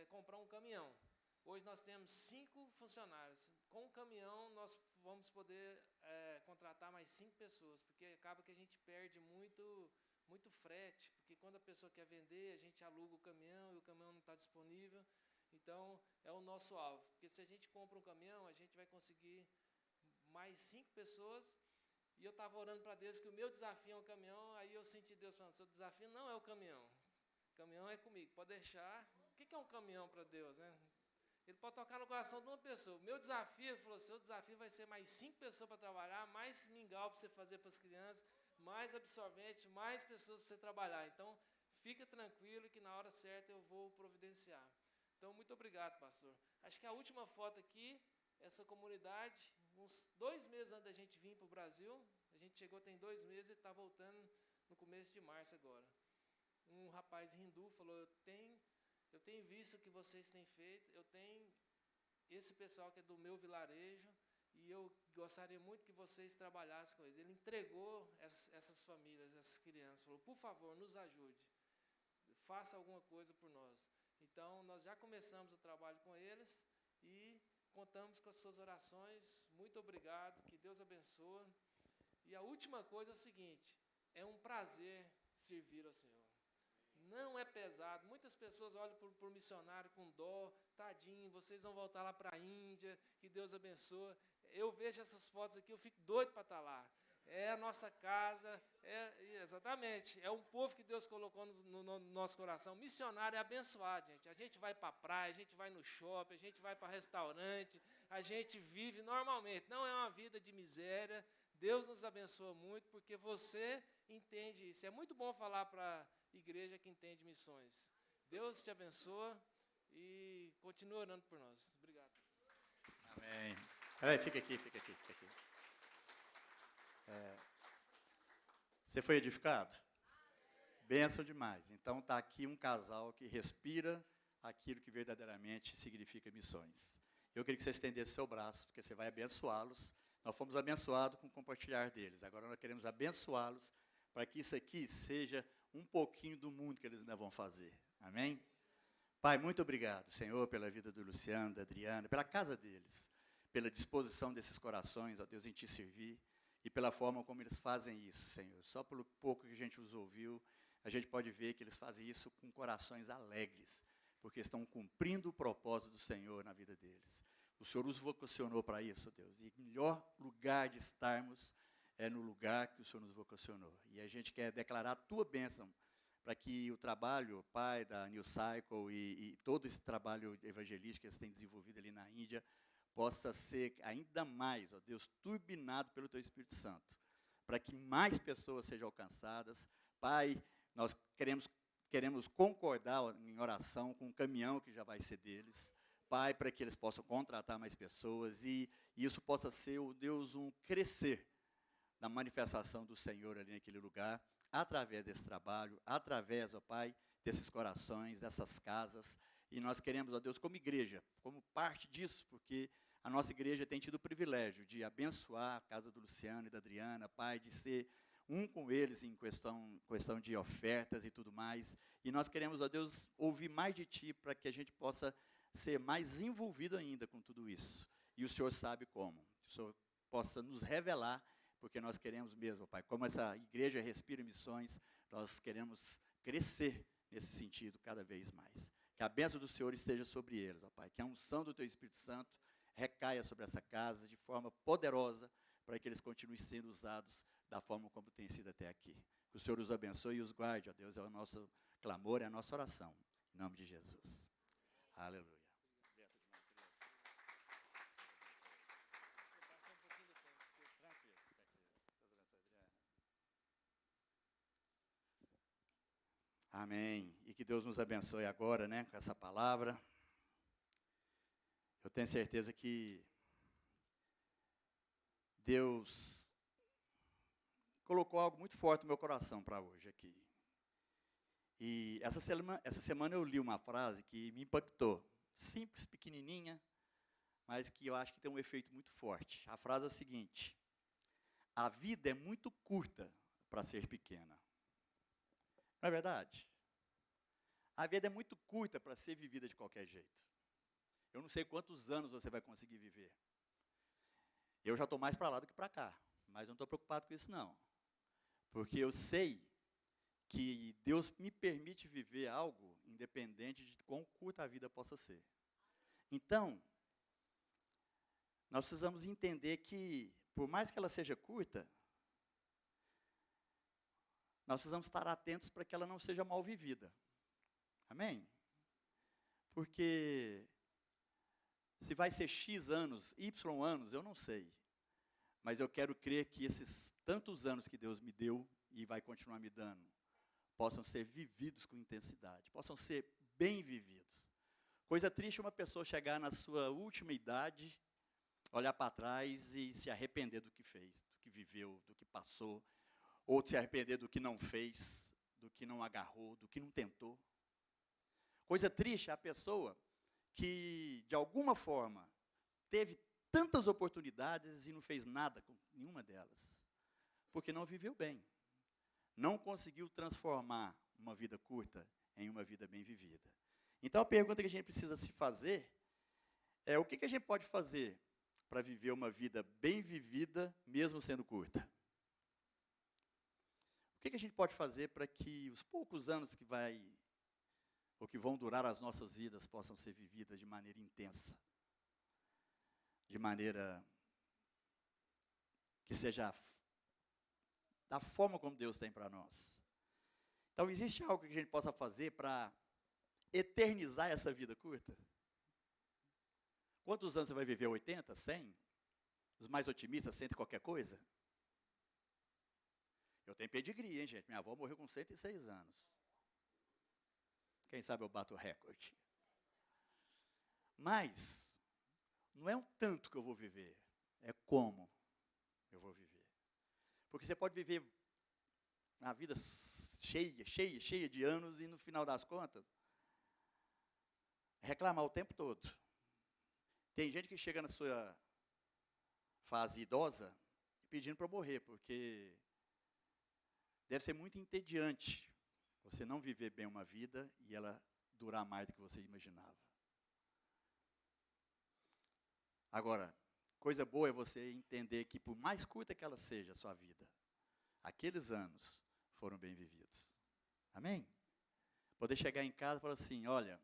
comprar um caminhão. Hoje nós temos 5 funcionários. Com o caminhão, nós vamos poder contratar mais 5 pessoas, porque acaba que a gente perde muito frete, porque quando a pessoa quer vender, a gente aluga o caminhão e o caminhão não está disponível. Então, é o nosso alvo, porque se a gente compra um caminhão, a gente vai conseguir mais 5 pessoas. E eu estava orando para Deus que o meu desafio é o caminhão, aí eu senti Deus falando, seu desafio não é o caminhão é comigo, pode deixar. O que é um caminhão para Deus, né? Ele pode tocar no coração de uma pessoa. O meu desafio, ele falou, seu desafio vai ser mais 5 pessoas para trabalhar, mais mingau para você fazer para as crianças, mais absorvente, mais pessoas para você trabalhar. Então, fica tranquilo que na hora certa eu vou providenciar. Então, muito obrigado, pastor. Acho que a última foto aqui, essa comunidade, uns 2 meses antes da gente vir para o Brasil, a gente chegou tem 2 meses e está voltando no começo de março agora. Um rapaz hindu falou, eu tenho visto o que vocês têm feito, eu tenho esse pessoal que é do meu vilarejo, e eu gostaria muito que vocês trabalhassem com eles. Ele entregou essas famílias, essas crianças, falou, por favor, nos ajude, faça alguma coisa por nós. Então, nós já começamos o trabalho com eles, e contamos com as suas orações. Muito obrigado, que Deus abençoe. E a última coisa é o seguinte, é um prazer servir ao Senhor. Não é pesado. Muitas pessoas olham para o missionário com dó, tadinho, vocês vão voltar lá para a Índia, que Deus abençoe. Eu vejo essas fotos aqui, eu fico doido para estar lá. É a nossa casa, exatamente, é um povo que Deus colocou no nosso coração. Missionário é abençoado, gente. A gente vai para a praia, a gente vai no shopping, a gente vai para restaurante, a gente vive normalmente. Não é uma vida de miséria. Deus nos abençoa muito, porque você entende isso. É muito bom falar para igreja que entende missões. Deus te abençoe e continue orando por nós. Obrigado. Amém. Peraí, fica aqui. Você foi edificado? Bênção demais. Então está aqui um casal que respira aquilo que verdadeiramente significa missões. Eu queria que você estendesse seu braço, porque você vai abençoá-los. Nós fomos abençoados com o compartilhar deles. Agora nós queremos abençoá-los para que isso aqui seja um pouquinho do mundo que eles ainda vão fazer. Amém? Pai, muito obrigado, Senhor, pela vida do Luciano, da Adriana, pela casa deles, pela disposição desses corações, ó Deus, em Te servir, e pela forma como eles fazem isso, Senhor. Só pelo pouco que a gente os ouviu, a gente pode ver que eles fazem isso com corações alegres, porque estão cumprindo o propósito do Senhor na vida deles. O Senhor os vocacionou para isso, Deus, e o melhor lugar de estarmos é no lugar que o Senhor nos vocacionou. E a gente quer declarar a Tua bênção para que o trabalho, Pai, da New Cycle e todo esse trabalho evangelístico que eles têm desenvolvido ali na Índia, possa ser ainda mais, ó Deus, turbinado pelo Teu Espírito Santo, para que mais pessoas sejam alcançadas. Pai, nós queremos concordar em oração com o caminhão que já vai ser deles, Pai, para que eles possam contratar mais pessoas e isso possa ser, ó Deus, um crescer da manifestação do Senhor ali naquele lugar, através desse trabalho, através, ó Pai, desses corações, dessas casas. E nós queremos, ó Deus, como igreja, como parte disso, porque a nossa igreja tem tido o privilégio de abençoar a casa do Luciano e da Adriana, Pai, de ser um com eles em questão de ofertas e tudo mais. E nós queremos, ó Deus, ouvir mais de Ti para que a gente possa ser mais envolvido ainda com tudo isso. E o Senhor sabe como. O Senhor possa nos revelar, porque nós queremos mesmo, Pai, como essa igreja respira missões, nós queremos crescer nesse sentido cada vez mais. Que a bênção do Senhor esteja sobre eles, ó Pai, que a unção do Teu Espírito Santo recaia sobre essa casa de forma poderosa, para que eles continuem sendo usados da forma como tem sido até aqui. Que o Senhor os abençoe e os guarde, ó Deus, é o nosso clamor, é a nossa oração. Em nome de Jesus. Aleluia. Amém. E que Deus nos abençoe agora, né, com essa palavra. Eu tenho certeza que Deus colocou algo muito forte no meu coração para hoje aqui. E essa semana eu li uma frase que me impactou. Simples, pequenininha, mas que eu acho que tem um efeito muito forte. A frase é o seguinte: a vida é muito curta para ser pequena. Não é verdade? A vida é muito curta para ser vivida de qualquer jeito. Eu não sei quantos anos você vai conseguir viver. Eu já estou mais para lá do que para cá, mas não estou preocupado com isso não. Porque eu sei que Deus me permite viver algo independente de quão curta a vida possa ser. Então, nós precisamos entender que, por mais que ela seja curta, nós precisamos estar atentos para que ela não seja mal vivida. Amém? Porque se vai ser X anos, Y anos, eu não sei. Mas eu quero crer que esses tantos anos que Deus me deu e vai continuar me dando, possam ser vividos com intensidade, possam ser bem vividos. Coisa triste uma pessoa chegar na sua última idade, olhar para trás e se arrepender do que fez, do que viveu, do que passou, ou se arrepender do que não fez, do que não agarrou, do que não tentou. Coisa triste é a pessoa que, de alguma forma, teve tantas oportunidades e não fez nada com nenhuma delas, porque não viveu bem. Não conseguiu transformar uma vida curta em uma vida bem vivida. Então, a pergunta que a gente precisa se fazer é o que a gente pode fazer para viver uma vida bem vivida, mesmo sendo curta? O que a gente pode fazer para que os poucos anos que vão durar as nossas vidas possam ser vividas de maneira intensa? De maneira que seja da forma como Deus tem para nós. Então, existe algo que a gente possa fazer para eternizar essa vida curta? Quantos anos você vai viver? 80? 100? Os mais otimistas sentem qualquer coisa? Eu tenho pedigree, hein, gente? Minha avó morreu com 106 anos. Quem sabe eu bato o recorde. Mas não é um tanto que eu vou viver, é como eu vou viver. Porque você pode viver uma vida cheia de anos e no final das contas, reclamar o tempo todo. Tem gente que chega na sua fase idosa pedindo para morrer, porque deve ser muito entediante você não viver bem uma vida e ela durar mais do que você imaginava. Agora, coisa boa é você entender que, por mais curta que ela seja a sua vida, aqueles anos foram bem vividos. Amém? Poder chegar em casa e falar assim, olha,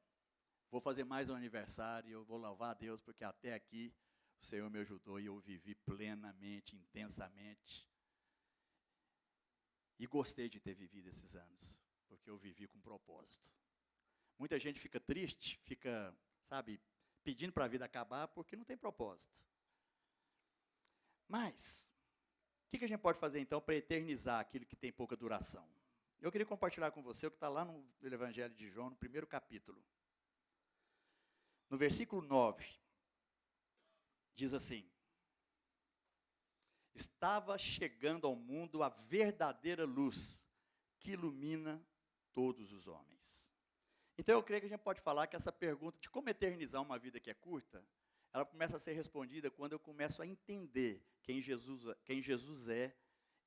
vou fazer mais um aniversário, eu vou louvar a Deus, porque até aqui o Senhor me ajudou e eu vivi plenamente, intensamente. E gostei de ter vivido esses anos, porque eu vivi com propósito. Muita gente fica triste, fica, pedindo para a vida acabar porque não tem propósito. Mas, o que a gente pode fazer então para eternizar aquilo que tem pouca duração? Eu queria compartilhar com você o que está lá no Evangelho de João, no primeiro capítulo. No versículo 9, diz assim: estava chegando ao mundo a verdadeira luz que ilumina todos os homens. Então eu creio que a gente pode falar que essa pergunta de como eternizar uma vida que é curta, ela começa a ser respondida quando eu começo a entender quem Jesus é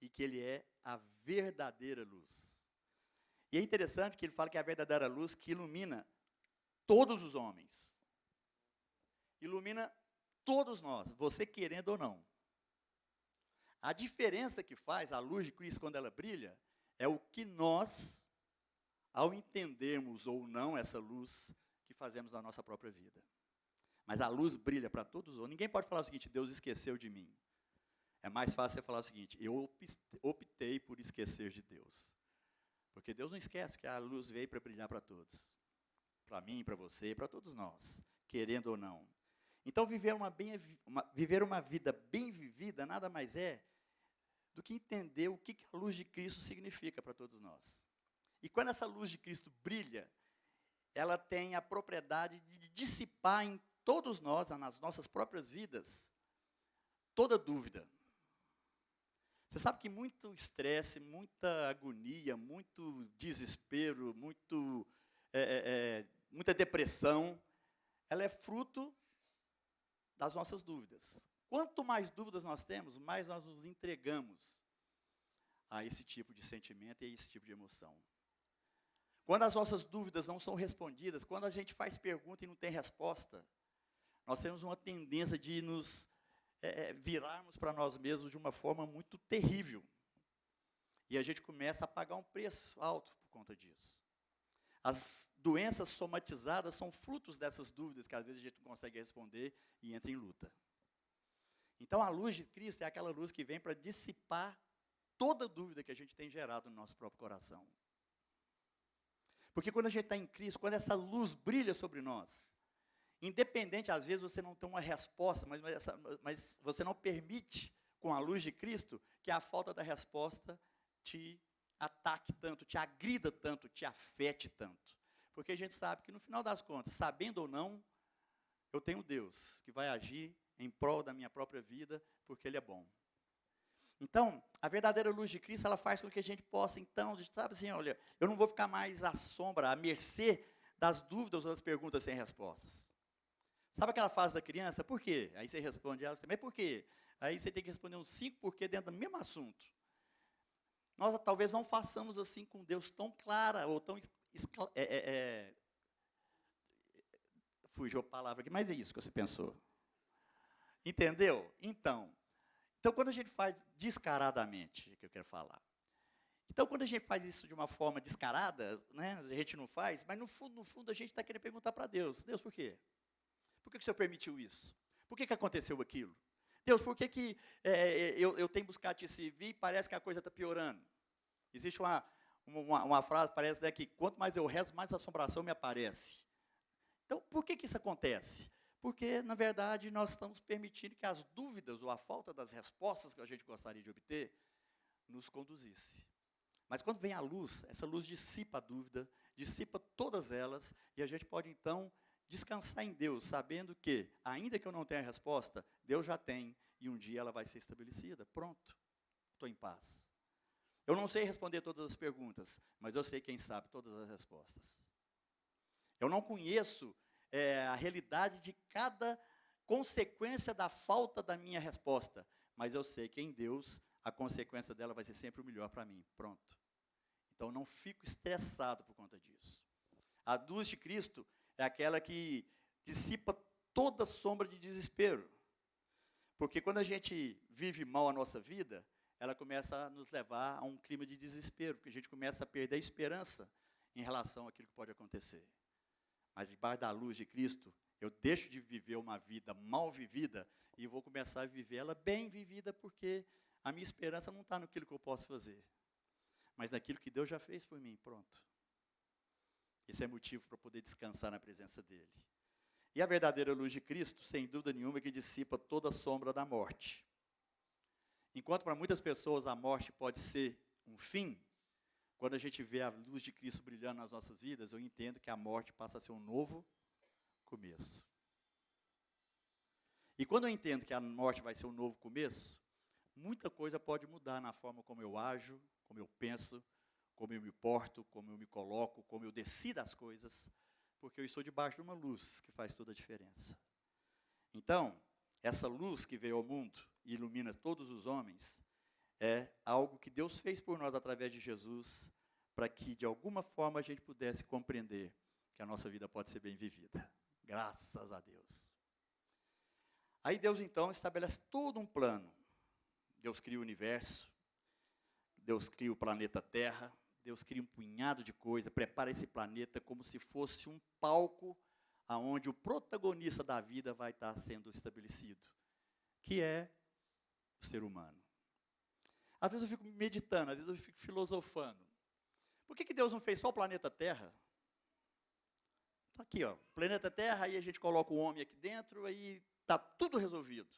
e que Ele é a verdadeira luz. E é interessante que ele fala que é a verdadeira luz que ilumina todos os homens. Ilumina todos nós, você querendo ou não. A diferença que faz a luz de Cristo quando ela brilha é o que nós, ao entendermos ou não essa luz, que fazemos na nossa própria vida. Mas a luz brilha para todos os homens. Ninguém pode falar o seguinte: Deus esqueceu de mim. É mais fácil você falar o seguinte: eu optei por esquecer de Deus. Porque Deus não esquece que a luz veio para brilhar para todos. Para mim, para você, para todos nós, querendo ou não. Então, viver uma vida bem vivida nada mais é do que entender o que a luz de Cristo significa para todos nós. E quando essa luz de Cristo brilha, ela tem a propriedade de dissipar em todos nós, nas nossas próprias vidas, toda dúvida. Você sabe que muito estresse, muita agonia, muito desespero, muita depressão, ela é fruto das nossas dúvidas. Quanto mais dúvidas nós temos, mais nós nos entregamos a esse tipo de sentimento e a esse tipo de emoção. Quando as nossas dúvidas não são respondidas, quando a gente faz pergunta e não tem resposta, nós temos uma tendência de nos virarmos para nós mesmos de uma forma muito terrível. E a gente começa a pagar um preço alto por conta disso. As doenças somatizadas são frutos dessas dúvidas que às vezes a gente não consegue responder e entra em luta. Então a luz de Cristo é aquela luz que vem para dissipar toda dúvida que a gente tem gerado no nosso próprio coração. Porque quando a gente está em Cristo, quando essa luz brilha sobre nós, independente, às vezes você não tem uma resposta, mas você não permite, com a luz de Cristo, que a falta da resposta te ataque tanto, te agrida tanto, te afete tanto. Porque a gente sabe que no final das contas, sabendo ou não, eu tenho Deus que vai agir em prol da minha própria vida, porque Ele é bom. Então, a verdadeira luz de Cristo, ela faz com que a gente possa, então, sabe assim, olha, eu não vou ficar mais à sombra, à mercê das dúvidas ou das perguntas sem respostas. Sabe aquela fase da criança? Por quê? Aí você responde, mas por quê? Aí você tem que responder uns 5 porquê dentro do mesmo assunto. Nós talvez não façamos assim com Deus tão clara, ou tão... fugiu a palavra aqui, mas é isso que você pensou. Entendeu? Então, quando a gente faz descaradamente, que eu quero falar. Então, quando a gente faz isso de uma forma descarada, né, a gente não faz, mas no fundo a gente está querendo perguntar para Deus, Deus, por quê? Por que o Senhor permitiu isso? Por que aconteceu aquilo? Deus, por que eu tenho buscado te servir e parece que a coisa está piorando? Existe uma frase, parece, né, que quanto mais eu rezo, mais assombração me aparece. Então, por que isso acontece? Porque, na verdade, nós estamos permitindo que as dúvidas ou a falta das respostas que a gente gostaria de obter nos conduzisse. Mas quando vem a luz, essa luz dissipa a dúvida, dissipa todas elas, e a gente pode, então, descansar em Deus, sabendo que, ainda que eu não tenha a resposta, Deus já tem, e um dia ela vai ser estabelecida. Pronto, estou em paz. Eu não sei responder todas as perguntas, mas eu sei quem sabe todas as respostas. Eu não conheço a realidade de cada consequência da falta da minha resposta, mas eu sei que em Deus a consequência dela vai ser sempre o melhor para mim. Pronto. Então não fico estressado por conta disso. A luz de Cristo é aquela que dissipa toda sombra de desespero. Porque quando a gente vive mal a nossa vida, ela começa a nos levar a um clima de desespero, porque a gente começa a perder a esperança em relação àquilo que pode acontecer. Mas debaixo da luz de Cristo, eu deixo de viver uma vida mal vivida e vou começar a viver ela bem vivida, porque a minha esperança não está naquilo que eu posso fazer, mas naquilo que Deus já fez por mim, pronto. Esse é motivo para poder descansar na presença dEle. E a verdadeira luz de Cristo, sem dúvida nenhuma, é que dissipa toda a sombra da morte. Enquanto para muitas pessoas a morte pode ser um fim, quando a gente vê a luz de Cristo brilhando nas nossas vidas, eu entendo que a morte passa a ser um novo começo. E quando eu entendo que a morte vai ser um novo começo, muita coisa pode mudar na forma como eu ajo, como eu penso, como eu me porto, como eu me coloco, como eu decido as coisas, porque eu estou debaixo de uma luz que faz toda a diferença. Então, essa luz que veio ao mundo e ilumina todos os homens, é algo que Deus fez por nós através de Jesus, para que de alguma forma a gente pudesse compreender que a nossa vida pode ser bem vivida. Graças a Deus. Aí Deus então estabelece todo um plano. Deus cria o universo, Deus cria o planeta Terra, Deus cria um punhado de coisa, prepara esse planeta como se fosse um palco aonde o protagonista da vida vai estar sendo estabelecido, que é o ser humano. Às vezes eu fico meditando, às vezes eu fico filosofando. Por que Deus não fez só o planeta Terra? Está aqui, ó, planeta Terra, aí a gente coloca o homem aqui dentro, aí está tudo resolvido.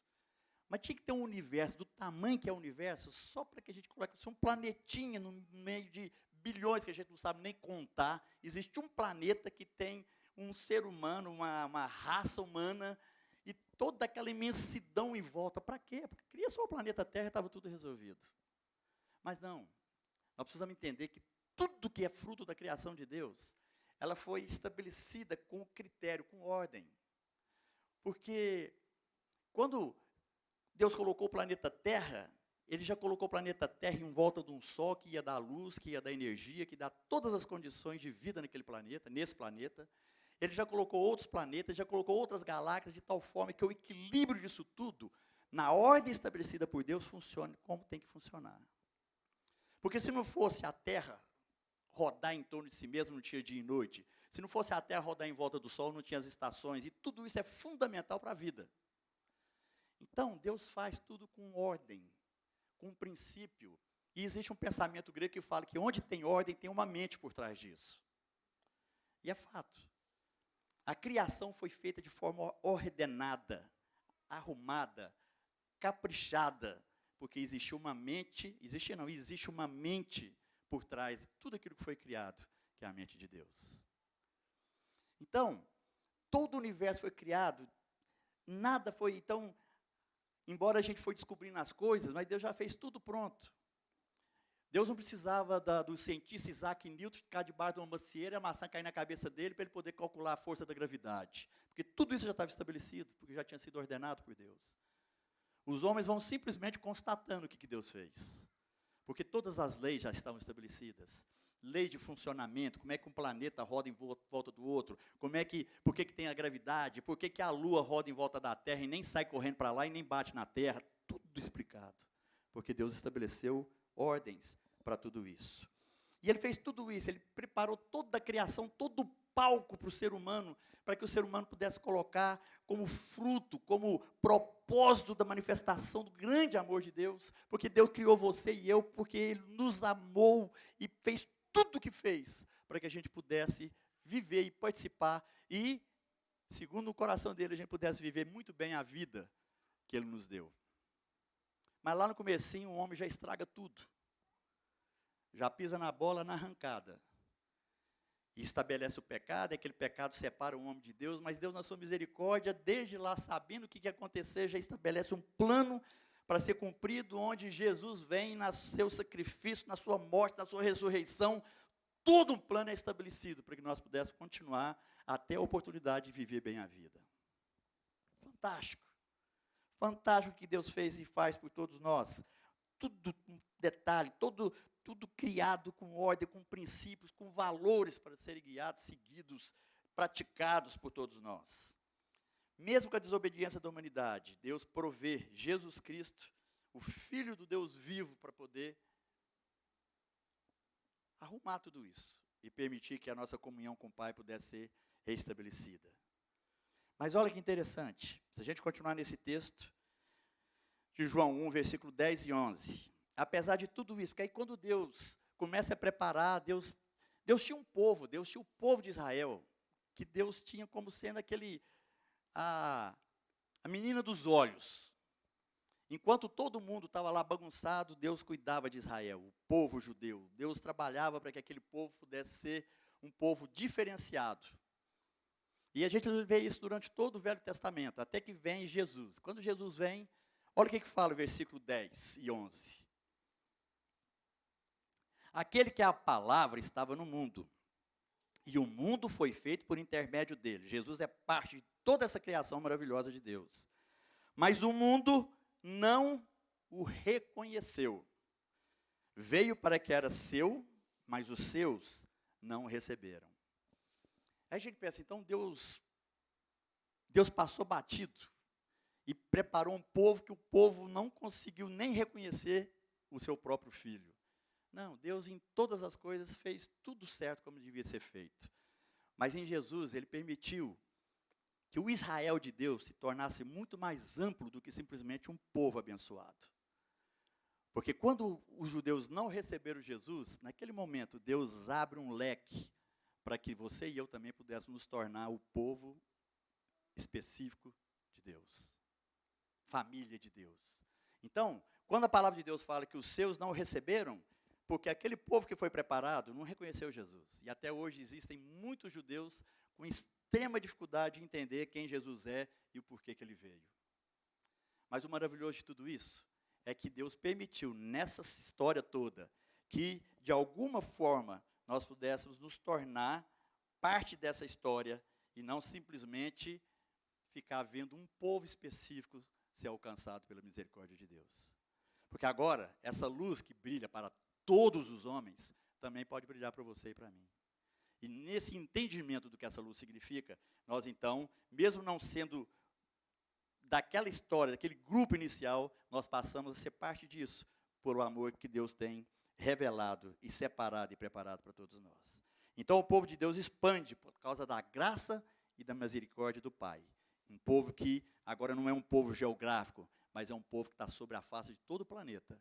Mas tinha que ter um universo, do tamanho que é o universo, só para que a gente coloque um planetinha no meio de bilhões que a gente não sabe nem contar. Existe um planeta que tem um ser humano, uma raça humana, e toda aquela imensidão em volta. Para quê? Porque cria só o planeta Terra e estava tudo resolvido. Mas não, nós precisamos entender que tudo que é fruto da criação de Deus, ela foi estabelecida com critério, com ordem. Porque quando Deus colocou o planeta Terra, Ele já colocou o planeta Terra em volta de um sol que ia dar luz, que ia dar energia, que ia dar todas as condições de vida naquele planeta, nesse planeta. Ele já colocou outros planetas, já colocou outras galáxias, de tal forma que o equilíbrio disso tudo, na ordem estabelecida por Deus, funcione como tem que funcionar. Porque se não fosse a Terra rodar em torno de si mesma, não tinha dia e noite. Se não fosse a Terra rodar em volta do Sol, não tinha as estações. E tudo isso é fundamental para a vida. Então, Deus faz tudo com ordem, com princípio. E existe um pensamento grego que fala que onde tem ordem, tem uma mente por trás disso. E é fato. A criação foi feita de forma ordenada, arrumada, caprichada, porque existe uma mente por trás de tudo aquilo que foi criado, que é a mente de Deus. Então, todo o universo foi criado, nada foi, então, embora a gente foi descobrindo as coisas, mas Deus já fez tudo pronto. Deus não precisava do cientista Isaac Newton ficar debaixo de uma macieira e a maçã cair na cabeça dele para ele poder calcular a força da gravidade. Porque tudo isso já estava estabelecido, porque já tinha sido ordenado por Deus. Os homens vão simplesmente constatando o que Deus fez. Porque todas as leis já estavam estabelecidas. Lei de funcionamento, como é que um planeta roda em volta do outro, por que tem a gravidade, por que a Lua roda em volta da Terra e nem sai correndo para lá e nem bate na Terra, tudo explicado. Porque Deus estabeleceu ordens para tudo isso. E Ele fez tudo isso, Ele preparou toda a criação, todo o palco para o ser humano, para que o ser humano pudesse colocar como fruto, como propósito da manifestação do grande amor de Deus, porque Deus criou você e eu, porque Ele nos amou e fez tudo o que fez, para que a gente pudesse viver e participar, e, segundo o coração dele, a gente pudesse viver muito bem a vida que Ele nos deu. Mas lá no comecinho, o homem já estraga tudo. Já pisa na bola na arrancada. E estabelece o pecado, e aquele pecado separa o homem de Deus, mas Deus, na sua misericórdia, desde lá, sabendo o que ia acontecer, já estabelece um plano para ser cumprido, onde Jesus vem no seu sacrifício, na sua morte, na sua ressurreição. Todo um plano é estabelecido para que nós pudéssemos continuar até a oportunidade de viver bem a vida. Fantástico. Fantástico o que Deus fez e faz por todos nós. Tudo com detalhe, tudo criado com ordem, com princípios, com valores para serem guiados, seguidos, praticados por todos nós. Mesmo com a desobediência da humanidade, Deus provê Jesus Cristo, o Filho do Deus vivo, para poder arrumar tudo isso e permitir que a nossa comunhão com o Pai pudesse ser restabelecida. Mas olha que interessante, se a gente continuar nesse texto de João 1, versículo 10 e 11, apesar de tudo isso, porque aí quando Deus começa a preparar, Deus tinha um povo, Deus tinha o povo de Israel, que Deus tinha como sendo a menina dos olhos. Enquanto todo mundo estava lá bagunçado, Deus cuidava de Israel, o povo judeu. Deus trabalhava para que aquele povo pudesse ser um povo diferenciado. E a gente vê isso durante todo o Velho Testamento, até que vem Jesus. Quando Jesus vem, olha o que fala o versículo 10 e 11. Aquele que é a palavra estava no mundo, e o mundo foi feito por intermédio dele. Jesus é parte de toda essa criação maravilhosa de Deus. Mas o mundo não o reconheceu. Veio para que era seu, mas os seus não o receberam. Aí a gente pensa, então Deus passou batido e preparou um povo que o povo não conseguiu nem reconhecer o seu próprio filho. Não, Deus em todas as coisas fez tudo certo como devia ser feito. Mas em Jesus, Ele permitiu que o Israel de Deus se tornasse muito mais amplo do que simplesmente um povo abençoado. Porque quando os judeus não receberam Jesus, naquele momento Deus abre um leque para que você e eu também pudéssemos nos tornar o povo específico de Deus. Família de Deus. Então, quando a palavra de Deus fala que os seus não receberam, porque aquele povo que foi preparado não reconheceu Jesus. E até hoje existem muitos judeus com extrema dificuldade de entender quem Jesus é e o porquê que Ele veio. Mas o maravilhoso de tudo isso é que Deus permitiu nessa história toda que, de alguma forma, nós pudéssemos nos tornar parte dessa história e não simplesmente ficar vendo um povo específico ser alcançado pela misericórdia de Deus. Porque agora, essa luz que brilha para todos os homens, também pode brilhar para você e para mim. E nesse entendimento do que essa luz significa, nós então, mesmo não sendo daquela história, daquele grupo inicial, nós passamos a ser parte disso, por o amor que Deus tem revelado e separado e preparado para todos nós. Então o povo de Deus expande por causa da graça e da misericórdia do Pai. Um povo que agora não é um povo geográfico, mas é um povo que está sobre a face de todo o planeta.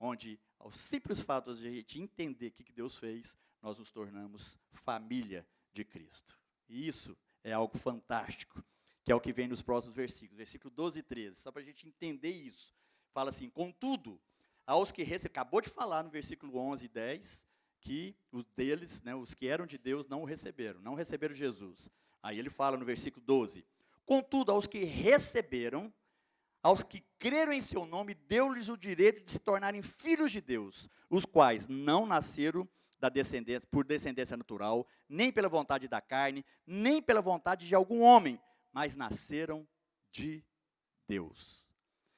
Onde, ao simples fato de a gente entender o que Deus fez, nós nos tornamos família de Cristo. E isso é algo fantástico, que é o que vem nos próximos versículos. Versículo 12 e 13, só para a gente entender isso. Fala assim, contudo, aos que acabou de falar no versículo 11 e 10, que os deles, né, os que eram de Deus, não receberam Jesus. Aí ele fala no versículo 12, contudo, aos que receberam, aos que creram em seu nome, deu-lhes o direito de se tornarem filhos de Deus, os quais não nasceram por descendência natural, nem pela vontade da carne, nem pela vontade de algum homem, mas nasceram de Deus.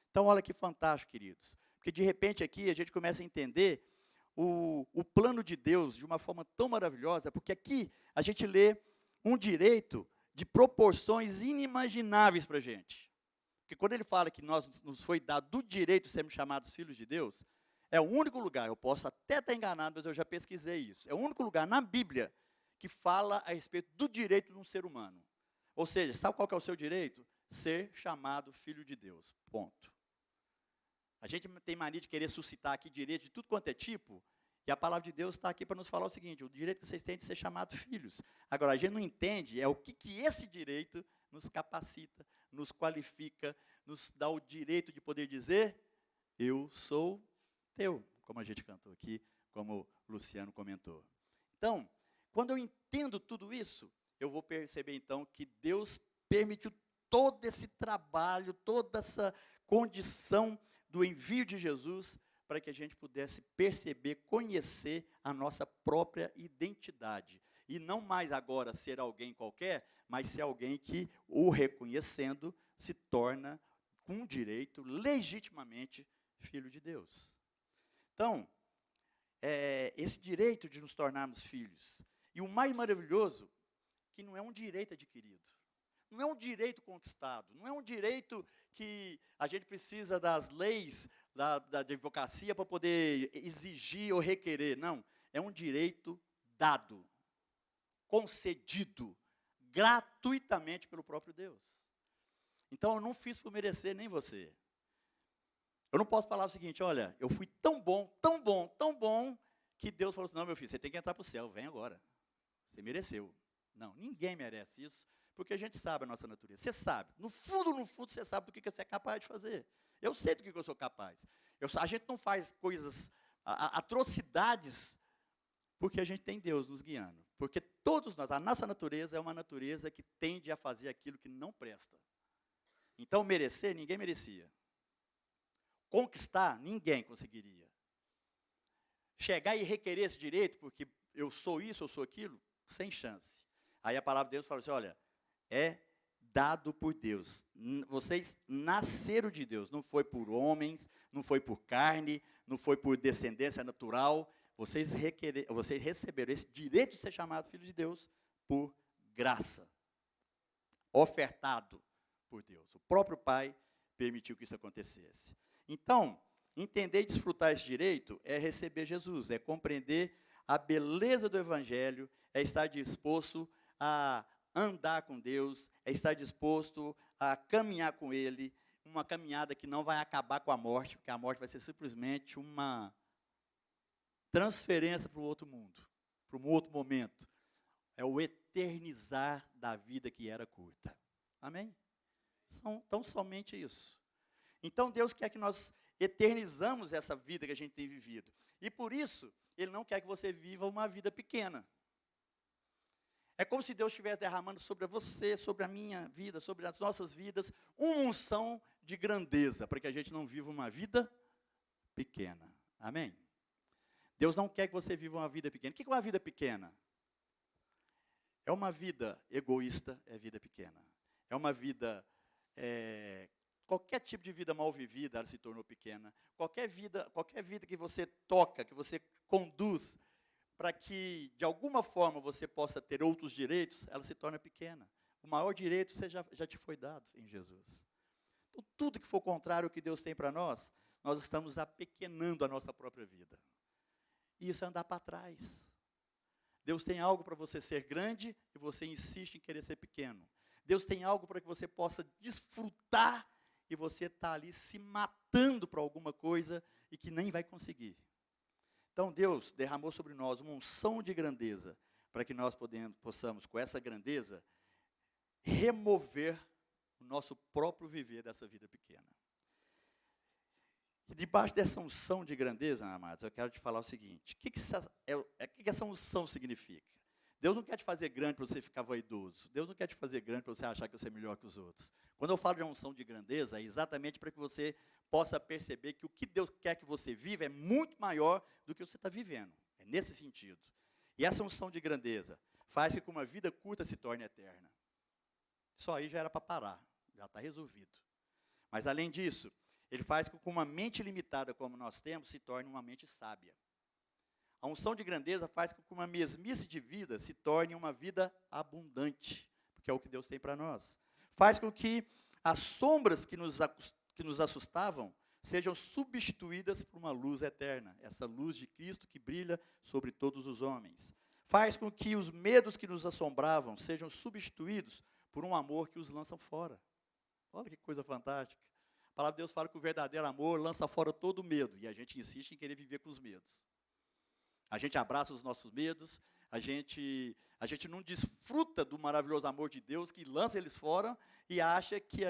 Então, olha que fantástico, queridos. Porque, de repente, aqui a gente começa a entender o plano de Deus de uma forma tão maravilhosa, porque aqui a gente lê um direito de proporções inimagináveis para a gente. Porque quando ele fala que nos foi dado o direito de sermos chamados filhos de Deus, é o único lugar, eu posso até estar enganado, mas eu já pesquisei isso, é o único lugar na Bíblia que fala a respeito do direito de um ser humano. Ou seja, sabe qual que é o seu direito? Ser chamado filho de Deus, ponto. A gente tem mania de querer suscitar aqui direito de tudo quanto é tipo, e a palavra de Deus está aqui para nos falar o seguinte, o direito que vocês têm de ser chamados filhos. Agora, a gente não entende o que esse direito nos capacita, nos qualifica, nos dá o direito de poder dizer, eu sou teu, como a gente cantou aqui, como o Luciano comentou. Então, quando eu entendo tudo isso, eu vou perceber então que Deus permitiu todo esse trabalho, toda essa condição do envio de Jesus, para que a gente pudesse perceber, conhecer a nossa própria identidade. E não mais agora ser alguém qualquer, mas ser alguém que, o reconhecendo, se torna, com direito, legitimamente, filho de Deus. Então, esse direito de nos tornarmos filhos. E o mais maravilhoso, que não é um direito adquirido. Não é um direito conquistado. Não é um direito que a gente precisa das leis da advocacia para poder exigir ou requerer. Não. É um direito dado, concedido, gratuitamente pelo próprio Deus. Então, eu não fiz por merecer nem você. Eu não posso falar o seguinte, olha, eu fui tão bom, tão bom, tão bom, que Deus falou assim, não, meu filho, você tem que entrar para o céu, vem agora. Você mereceu. Não, ninguém merece isso, porque a gente sabe a nossa natureza. Você sabe, no fundo, você sabe do que você é capaz de fazer. Eu sei do que eu sou capaz. A gente não faz coisas, atrocidades, porque a gente tem Deus nos guiando. Porque todos nós, a nossa natureza é uma natureza que tende a fazer aquilo que não presta. Então, merecer, ninguém merecia. Conquistar, ninguém conseguiria. Chegar e requerer esse direito, porque eu sou isso, eu sou aquilo, sem chance. Aí a palavra de Deus fala assim, olha, é dado por Deus. Vocês nasceram de Deus, não foi por homens, não foi por carne, não foi por descendência natural. Vocês receberam esse direito de ser chamado filho de Deus por graça. Ofertado por Deus. O próprio Pai permitiu que isso acontecesse. Então, entender e desfrutar esse direito é receber Jesus, é compreender a beleza do Evangelho, é estar disposto a andar com Deus, é estar disposto a caminhar com Ele, uma caminhada que não vai acabar com a morte, porque a morte vai ser simplesmente uma transferência para o outro mundo, para um outro momento. É o eternizar da vida que era curta. Amém? Então, somente isso. Então, Deus quer que nós eternizamos essa vida que a gente tem vivido. E por isso, Ele não quer que você viva uma vida pequena. É como se Deus estivesse derramando sobre você, sobre a minha vida, sobre as nossas vidas, uma unção de grandeza, para que a gente não viva uma vida pequena. Amém? Deus não quer que você viva uma vida pequena. O que é uma vida pequena? É uma vida egoísta, é vida pequena. É uma vida... qualquer tipo de vida mal vivida, ela se tornou pequena. Qualquer vida que você toca, que você conduz para que, de alguma forma, você possa ter outros direitos, ela se torna pequena. O maior direito já te foi dado em Jesus. Então, tudo que for contrário ao que Deus tem para nós estamos apequenando a nossa própria vida. E isso é andar para trás. Deus tem algo para você ser grande e você insiste em querer ser pequeno. Deus tem algo para que você possa desfrutar e você está ali se matando para alguma coisa e que nem vai conseguir. Então Deus derramou sobre nós uma unção de grandeza para que nós possamos, com essa grandeza, remover o nosso próprio viver dessa vida pequena. E debaixo dessa unção de grandeza, amados, eu quero te falar o seguinte: o que essa unção significa? Deus não quer te fazer grande para você ficar vaidoso. Deus não quer te fazer grande para você achar que você é melhor que os outros. Quando eu falo de unção de grandeza, é exatamente para que você possa perceber que o que Deus quer que você viva é muito maior do que você está vivendo. É nesse sentido. E essa unção de grandeza faz com que uma vida curta se torne eterna. Só aí já era para parar, já está resolvido. Mas além disso, ele faz com que uma mente limitada como nós temos se torne uma mente sábia. A unção de grandeza faz com que uma mesmice de vida se torne uma vida abundante, porque é o que Deus tem para nós. Faz com que as sombras que nos assustavam sejam substituídas por uma luz eterna, essa luz de Cristo que brilha sobre todos os homens. Faz com que os medos que nos assombravam sejam substituídos por um amor que os lança fora. Olha que coisa fantástica. A palavra de Deus fala que o verdadeiro amor lança fora todo o medo, e a gente insiste em querer viver com os medos. A gente abraça os nossos medos, a gente não desfruta do maravilhoso amor de Deus, que lança eles fora e acha que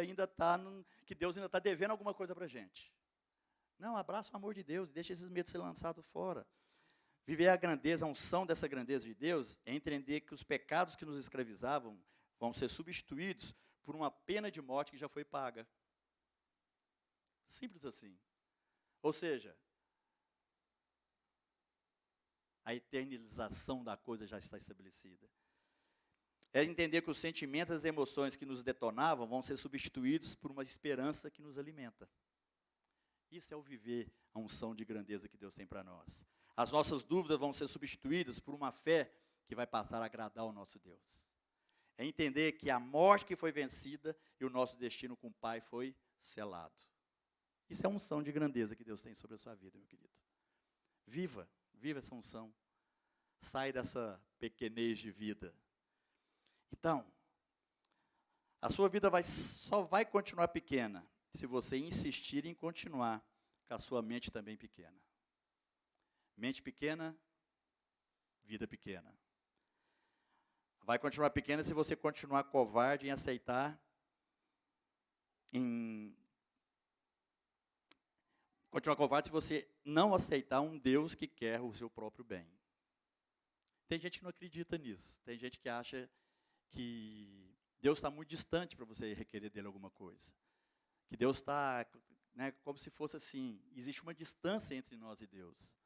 que Deus ainda está devendo alguma coisa para a gente. Não, abraça o amor de Deus e deixa esses medos ser lançados fora. Viver a grandeza, a unção dessa grandeza de Deus, é entender que os pecados que nos escravizavam vão ser substituídos por uma pena de morte que já foi paga. Simples assim. Ou seja, a eternização da coisa já está estabelecida. É entender que os sentimentos e as emoções que nos detonavam vão ser substituídos por uma esperança que nos alimenta. Isso é o viver a unção de grandeza que Deus tem para nós. As nossas dúvidas vão ser substituídas por uma fé que vai passar a agradar ao nosso Deus. É entender que a morte que foi vencida e o nosso destino com o Pai foi selado. Isso é a unção de grandeza que Deus tem sobre a sua vida, meu querido. Viva essa unção. Sai dessa pequenez de vida. Então, a sua vida só vai continuar pequena se você insistir em continuar com a sua mente também pequena. Mente pequena, vida pequena. Vai continuar pequena se você continuar covarde em aceitar, continuar covarde se você não aceitar um Deus que quer o seu próprio bem. Tem gente que não acredita nisso. Tem gente que acha que Deus está muito distante para você requerer dele alguma coisa. Que Deus está, como se fosse assim, existe uma distância entre nós e Deus.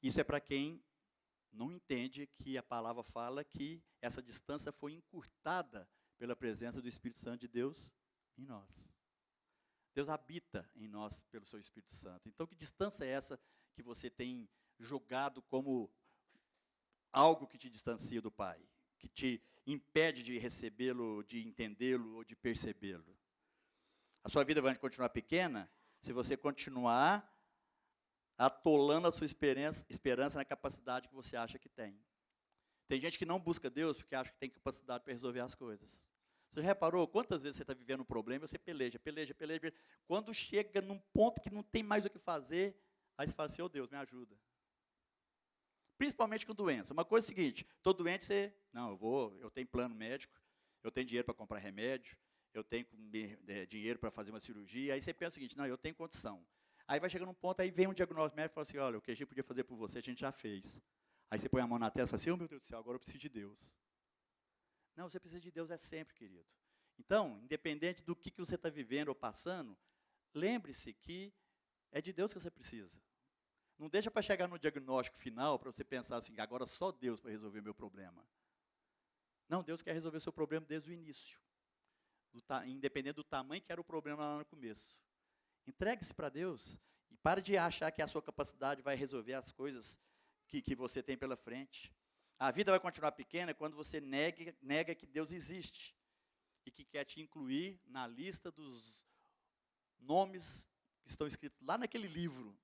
Isso é para quem não entende que a palavra fala que essa distância foi encurtada pela presença do Espírito Santo de Deus em nós. Deus habita em nós pelo seu Espírito Santo. Então, que distância é essa que você tem julgado como algo que te distancia do Pai? Que te impede de recebê-lo, de entendê-lo ou de percebê-lo? A sua vida vai continuar pequena se você continuar atolando a sua esperança na capacidade que você acha que tem. Tem gente que não busca Deus porque acha que tem capacidade para resolver as coisas. Você já reparou quantas vezes você está vivendo um problema e você peleja. Quando chega num ponto que não tem mais o que fazer, aí você fala assim: oh Deus, me ajuda. Principalmente com doença. Uma coisa é a seguinte: estou doente, eu tenho plano médico, eu tenho dinheiro para comprar remédio, eu tenho dinheiro para fazer uma cirurgia. Aí você pensa o seguinte: não, eu tenho condição. Aí vai chegar num ponto, aí vem um diagnóstico médico e fala assim: olha, o que a gente podia fazer por você, a gente já fez. Aí você põe a mão na testa e fala assim: oh meu Deus do céu, agora eu preciso de Deus. Não, você precisa de Deus sempre, querido. Então, independente do que você está vivendo ou passando, lembre-se que é de Deus que você precisa. Não deixa para chegar no diagnóstico final para você pensar assim: agora só Deus para resolver meu problema. Não, Deus quer resolver seu problema desde o início. Independente do tamanho que era o problema lá no começo. Entregue-se para Deus e pare de achar que a sua capacidade vai resolver as coisas que você tem pela frente. A vida vai continuar pequena quando você nega que Deus existe e que quer te incluir na lista dos nomes que estão escritos lá naquele livro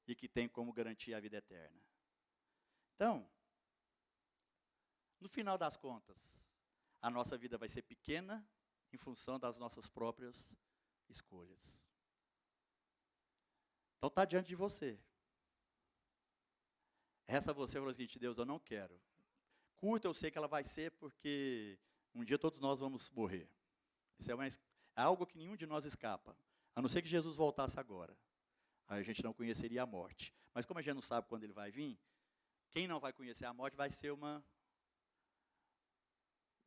e que tem como garantir a vida eterna. Então, no final das contas, a nossa vida vai ser pequena em função das nossas próprias escolhas. Então está diante de você. Resta você falar o seguinte: Deus, eu não quero. Curta, eu sei que ela vai ser, porque um dia todos nós vamos morrer. Isso é algo que nenhum de nós escapa. A não ser que Jesus voltasse agora. Aí a gente não conheceria a morte. Mas como a gente não sabe quando ele vai vir, quem não vai conhecer a morte vai ser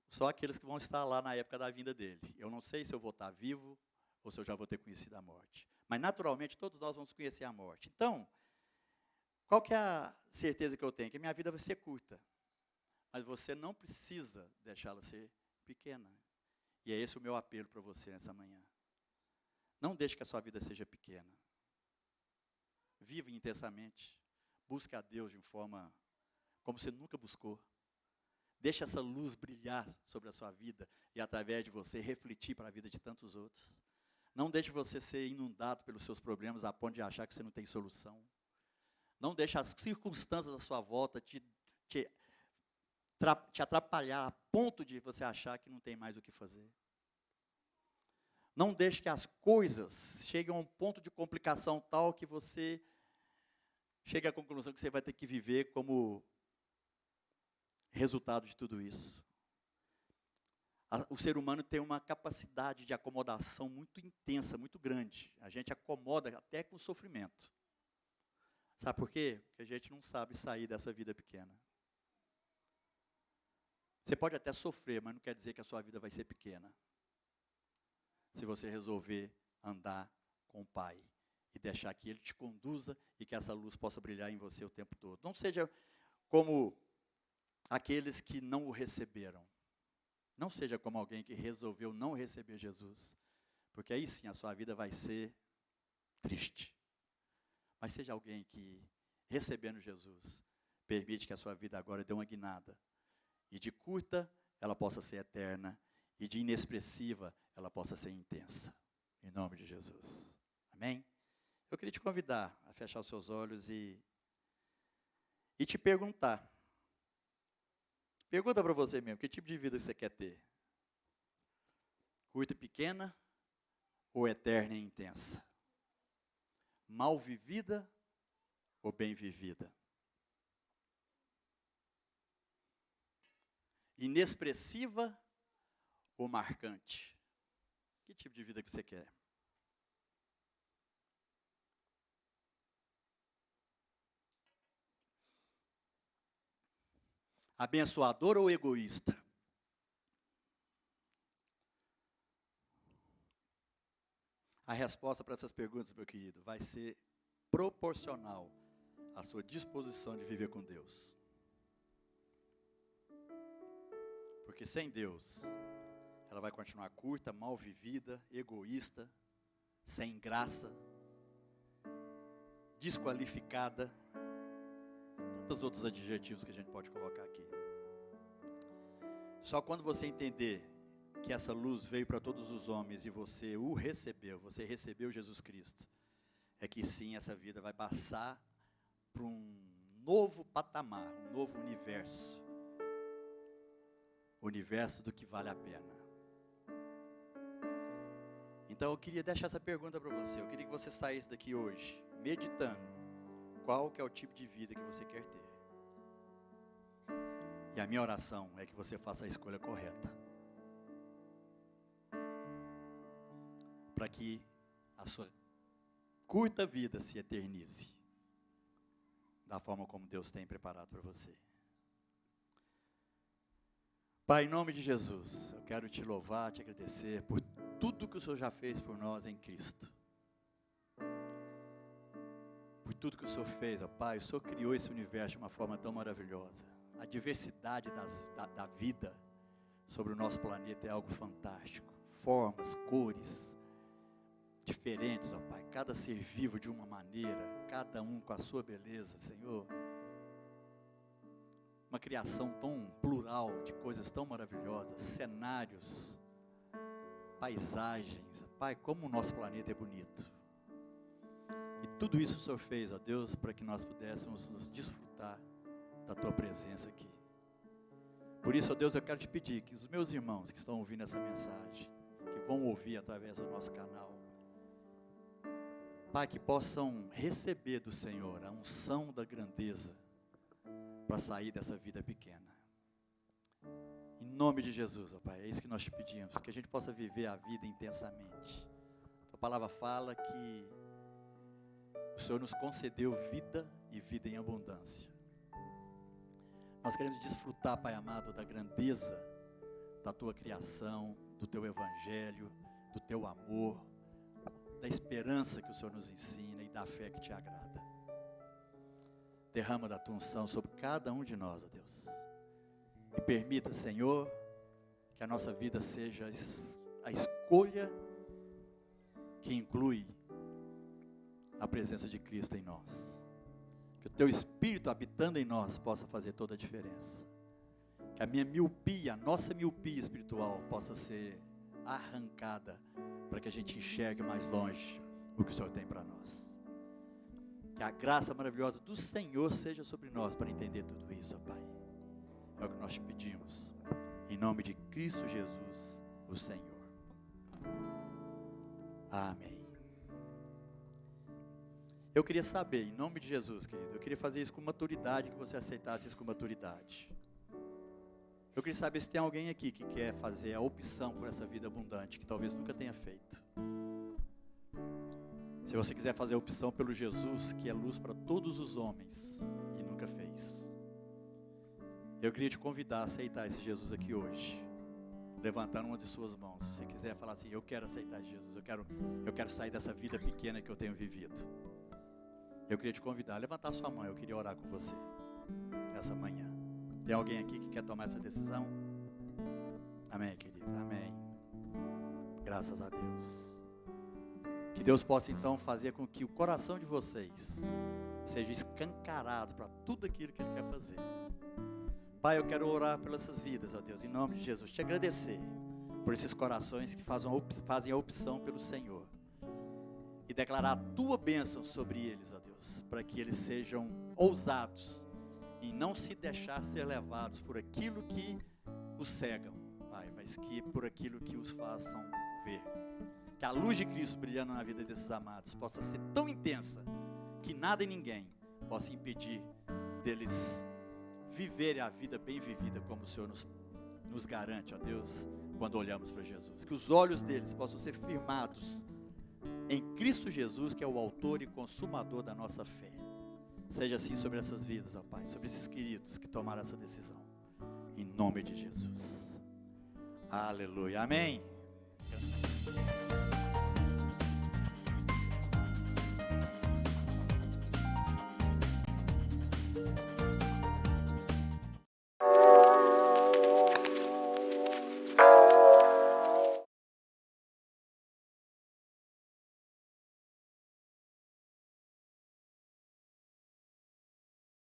só aqueles que vão estar lá na época da vinda dele. Eu não sei se eu vou estar vivo ou se eu já vou ter conhecido a morte. Mas naturalmente todos nós vamos conhecer a morte. Então, qual que é a certeza que eu tenho? Que a minha vida vai ser curta. Mas você não precisa deixá-la ser pequena. E é esse o meu apelo para você nessa manhã. Não deixe que a sua vida seja pequena. Viva intensamente. Busque a Deus de forma como você nunca buscou. Deixe essa luz brilhar sobre a sua vida e através de você refletir para a vida de tantos outros. Não deixe você ser inundado pelos seus problemas a ponto de achar que você não tem solução. Não deixe as circunstâncias à sua volta te atrapalhar a ponto de você achar que não tem mais o que fazer. Não deixe que as coisas cheguem a um ponto de complicação tal que você chegue à conclusão que você vai ter que viver como resultado de tudo isso. O ser humano tem uma capacidade de acomodação muito intensa, muito grande. A gente acomoda até com o sofrimento. Sabe por quê? Porque a gente não sabe sair dessa vida pequena. Você pode até sofrer, mas não quer dizer que a sua vida vai ser pequena. Se você resolver andar com o Pai e deixar que Ele te conduza e que essa luz possa brilhar em você o tempo todo. Não seja como aqueles que não o receberam. Não seja como alguém que resolveu não receber Jesus, porque aí sim a sua vida vai ser triste. Mas seja alguém que, recebendo Jesus, permite que a sua vida agora dê uma guinada. E de curta, ela possa ser eterna. E de inexpressiva, ela possa ser intensa. Em nome de Jesus. Amém? Eu queria te convidar a fechar os seus olhos e te perguntar. Pergunta para você mesmo, que tipo de vida você quer ter? Curta e pequena ou eterna e intensa? Mal vivida ou bem vivida? Inexpressiva ou marcante? Que tipo de vida que você quer? Abençoador ou egoísta? A resposta para essas perguntas, meu querido, vai ser proporcional à sua disposição de viver com Deus. Porque sem Deus, ela vai continuar curta, mal vivida, egoísta, sem graça, desqualificada, e tantos outros adjetivos que a gente pode colocar aqui. Só quando você entender que essa luz veio para todos os homens e você o recebeu, você recebeu Jesus Cristo, é que sim, essa vida vai passar para um novo patamar, um novo universo. O universo do que vale a pena. Então eu queria deixar essa pergunta para você. Eu queria que você saísse daqui hoje, meditando, qual que é o tipo de vida que você quer ter. E a minha oração é que você faça a escolha correta. Para que a sua curta vida se eternize. Da forma como Deus tem preparado para você. Pai, em nome de Jesus, eu quero te louvar, te agradecer por tudo que o Senhor já fez por nós em Cristo. Por tudo que o Senhor fez, ó Pai, o Senhor criou esse universo de uma forma tão maravilhosa. A diversidade da vida sobre o nosso planeta é algo fantástico. Formas, cores diferentes, ó Pai. Cada ser vivo de uma maneira, cada um com a sua beleza, Senhor. uma criação tão plural, de coisas tão maravilhosas, cenários, paisagens. Pai, como o nosso planeta é bonito. E tudo isso o Senhor fez, ó Deus, para que nós pudéssemos nos desfrutar da Tua presença aqui. Por isso, ó Deus, eu quero te pedir que os meus irmãos que estão ouvindo essa mensagem, que vão ouvir através do nosso canal, Pai, que possam receber do Senhor a unção da grandeza para sair dessa vida pequena. Em nome de Jesus, ó Pai, é isso que nós te pedimos, que a gente possa viver a vida intensamente. A palavra fala que o Senhor nos concedeu vida e vida em abundância. Nós queremos desfrutar, Pai amado, da grandeza da Tua criação, do Teu evangelho, do Teu amor, da esperança que o Senhor nos ensina e da fé que Te agrada. Derrama da Tua unção sobre cada um de nós, ó Deus. E permita, Senhor, que a nossa vida seja a escolha que inclui a presença de Cristo em nós. Que o Teu Espírito habitando em nós possa fazer toda a diferença. Que a minha miopia, a nossa miopia espiritual possa ser arrancada para que a gente enxergue mais longe o que o Senhor tem para nós. Que a graça maravilhosa do Senhor seja sobre nós para entender tudo isso, ó Pai. É o que nós te pedimos. Em nome de Cristo Jesus, o Senhor. Amém. Eu queria saber, em nome de Jesus, querido, eu queria fazer isso com maturidade, que você aceitasse isso com maturidade. Eu queria saber se tem alguém aqui que quer fazer a opção por essa vida abundante, que talvez nunca tenha feito. Se você quiser fazer a opção pelo Jesus, que é luz para todos os homens, e nunca fez. Eu queria te convidar a aceitar esse Jesus aqui hoje, levantando uma de suas mãos. Se você quiser falar assim, eu quero aceitar Jesus, eu quero sair dessa vida pequena que eu tenho vivido. Eu queria te convidar a levantar sua mão, eu queria orar com você, essa manhã. Tem alguém aqui que quer tomar essa decisão? Amém, querida, amém. Graças a Deus. Que Deus possa então fazer com que o coração de vocês seja escancarado para tudo aquilo que Ele quer fazer. Pai, eu quero orar pelas essas vidas, ó Deus, em nome de Jesus. Te agradecer por esses corações que fazem a opção pelo Senhor. E declarar a Tua bênção sobre eles, ó Deus, para que eles sejam ousados em não se deixar ser levados por aquilo que os cegam, Pai, mas que por aquilo que os façam ver. Que a luz de Cristo brilhando na vida desses amados possa ser tão intensa que nada e ninguém possa impedir deles viverem a vida bem vivida como o Senhor nos garante, ó Deus, quando olhamos para Jesus. Que os olhos deles possam ser firmados em Cristo Jesus, que é o autor e consumador da nossa fé. Seja assim sobre essas vidas, ó Pai, sobre esses queridos que tomaram essa decisão. Em nome de Jesus. Aleluia. Amém.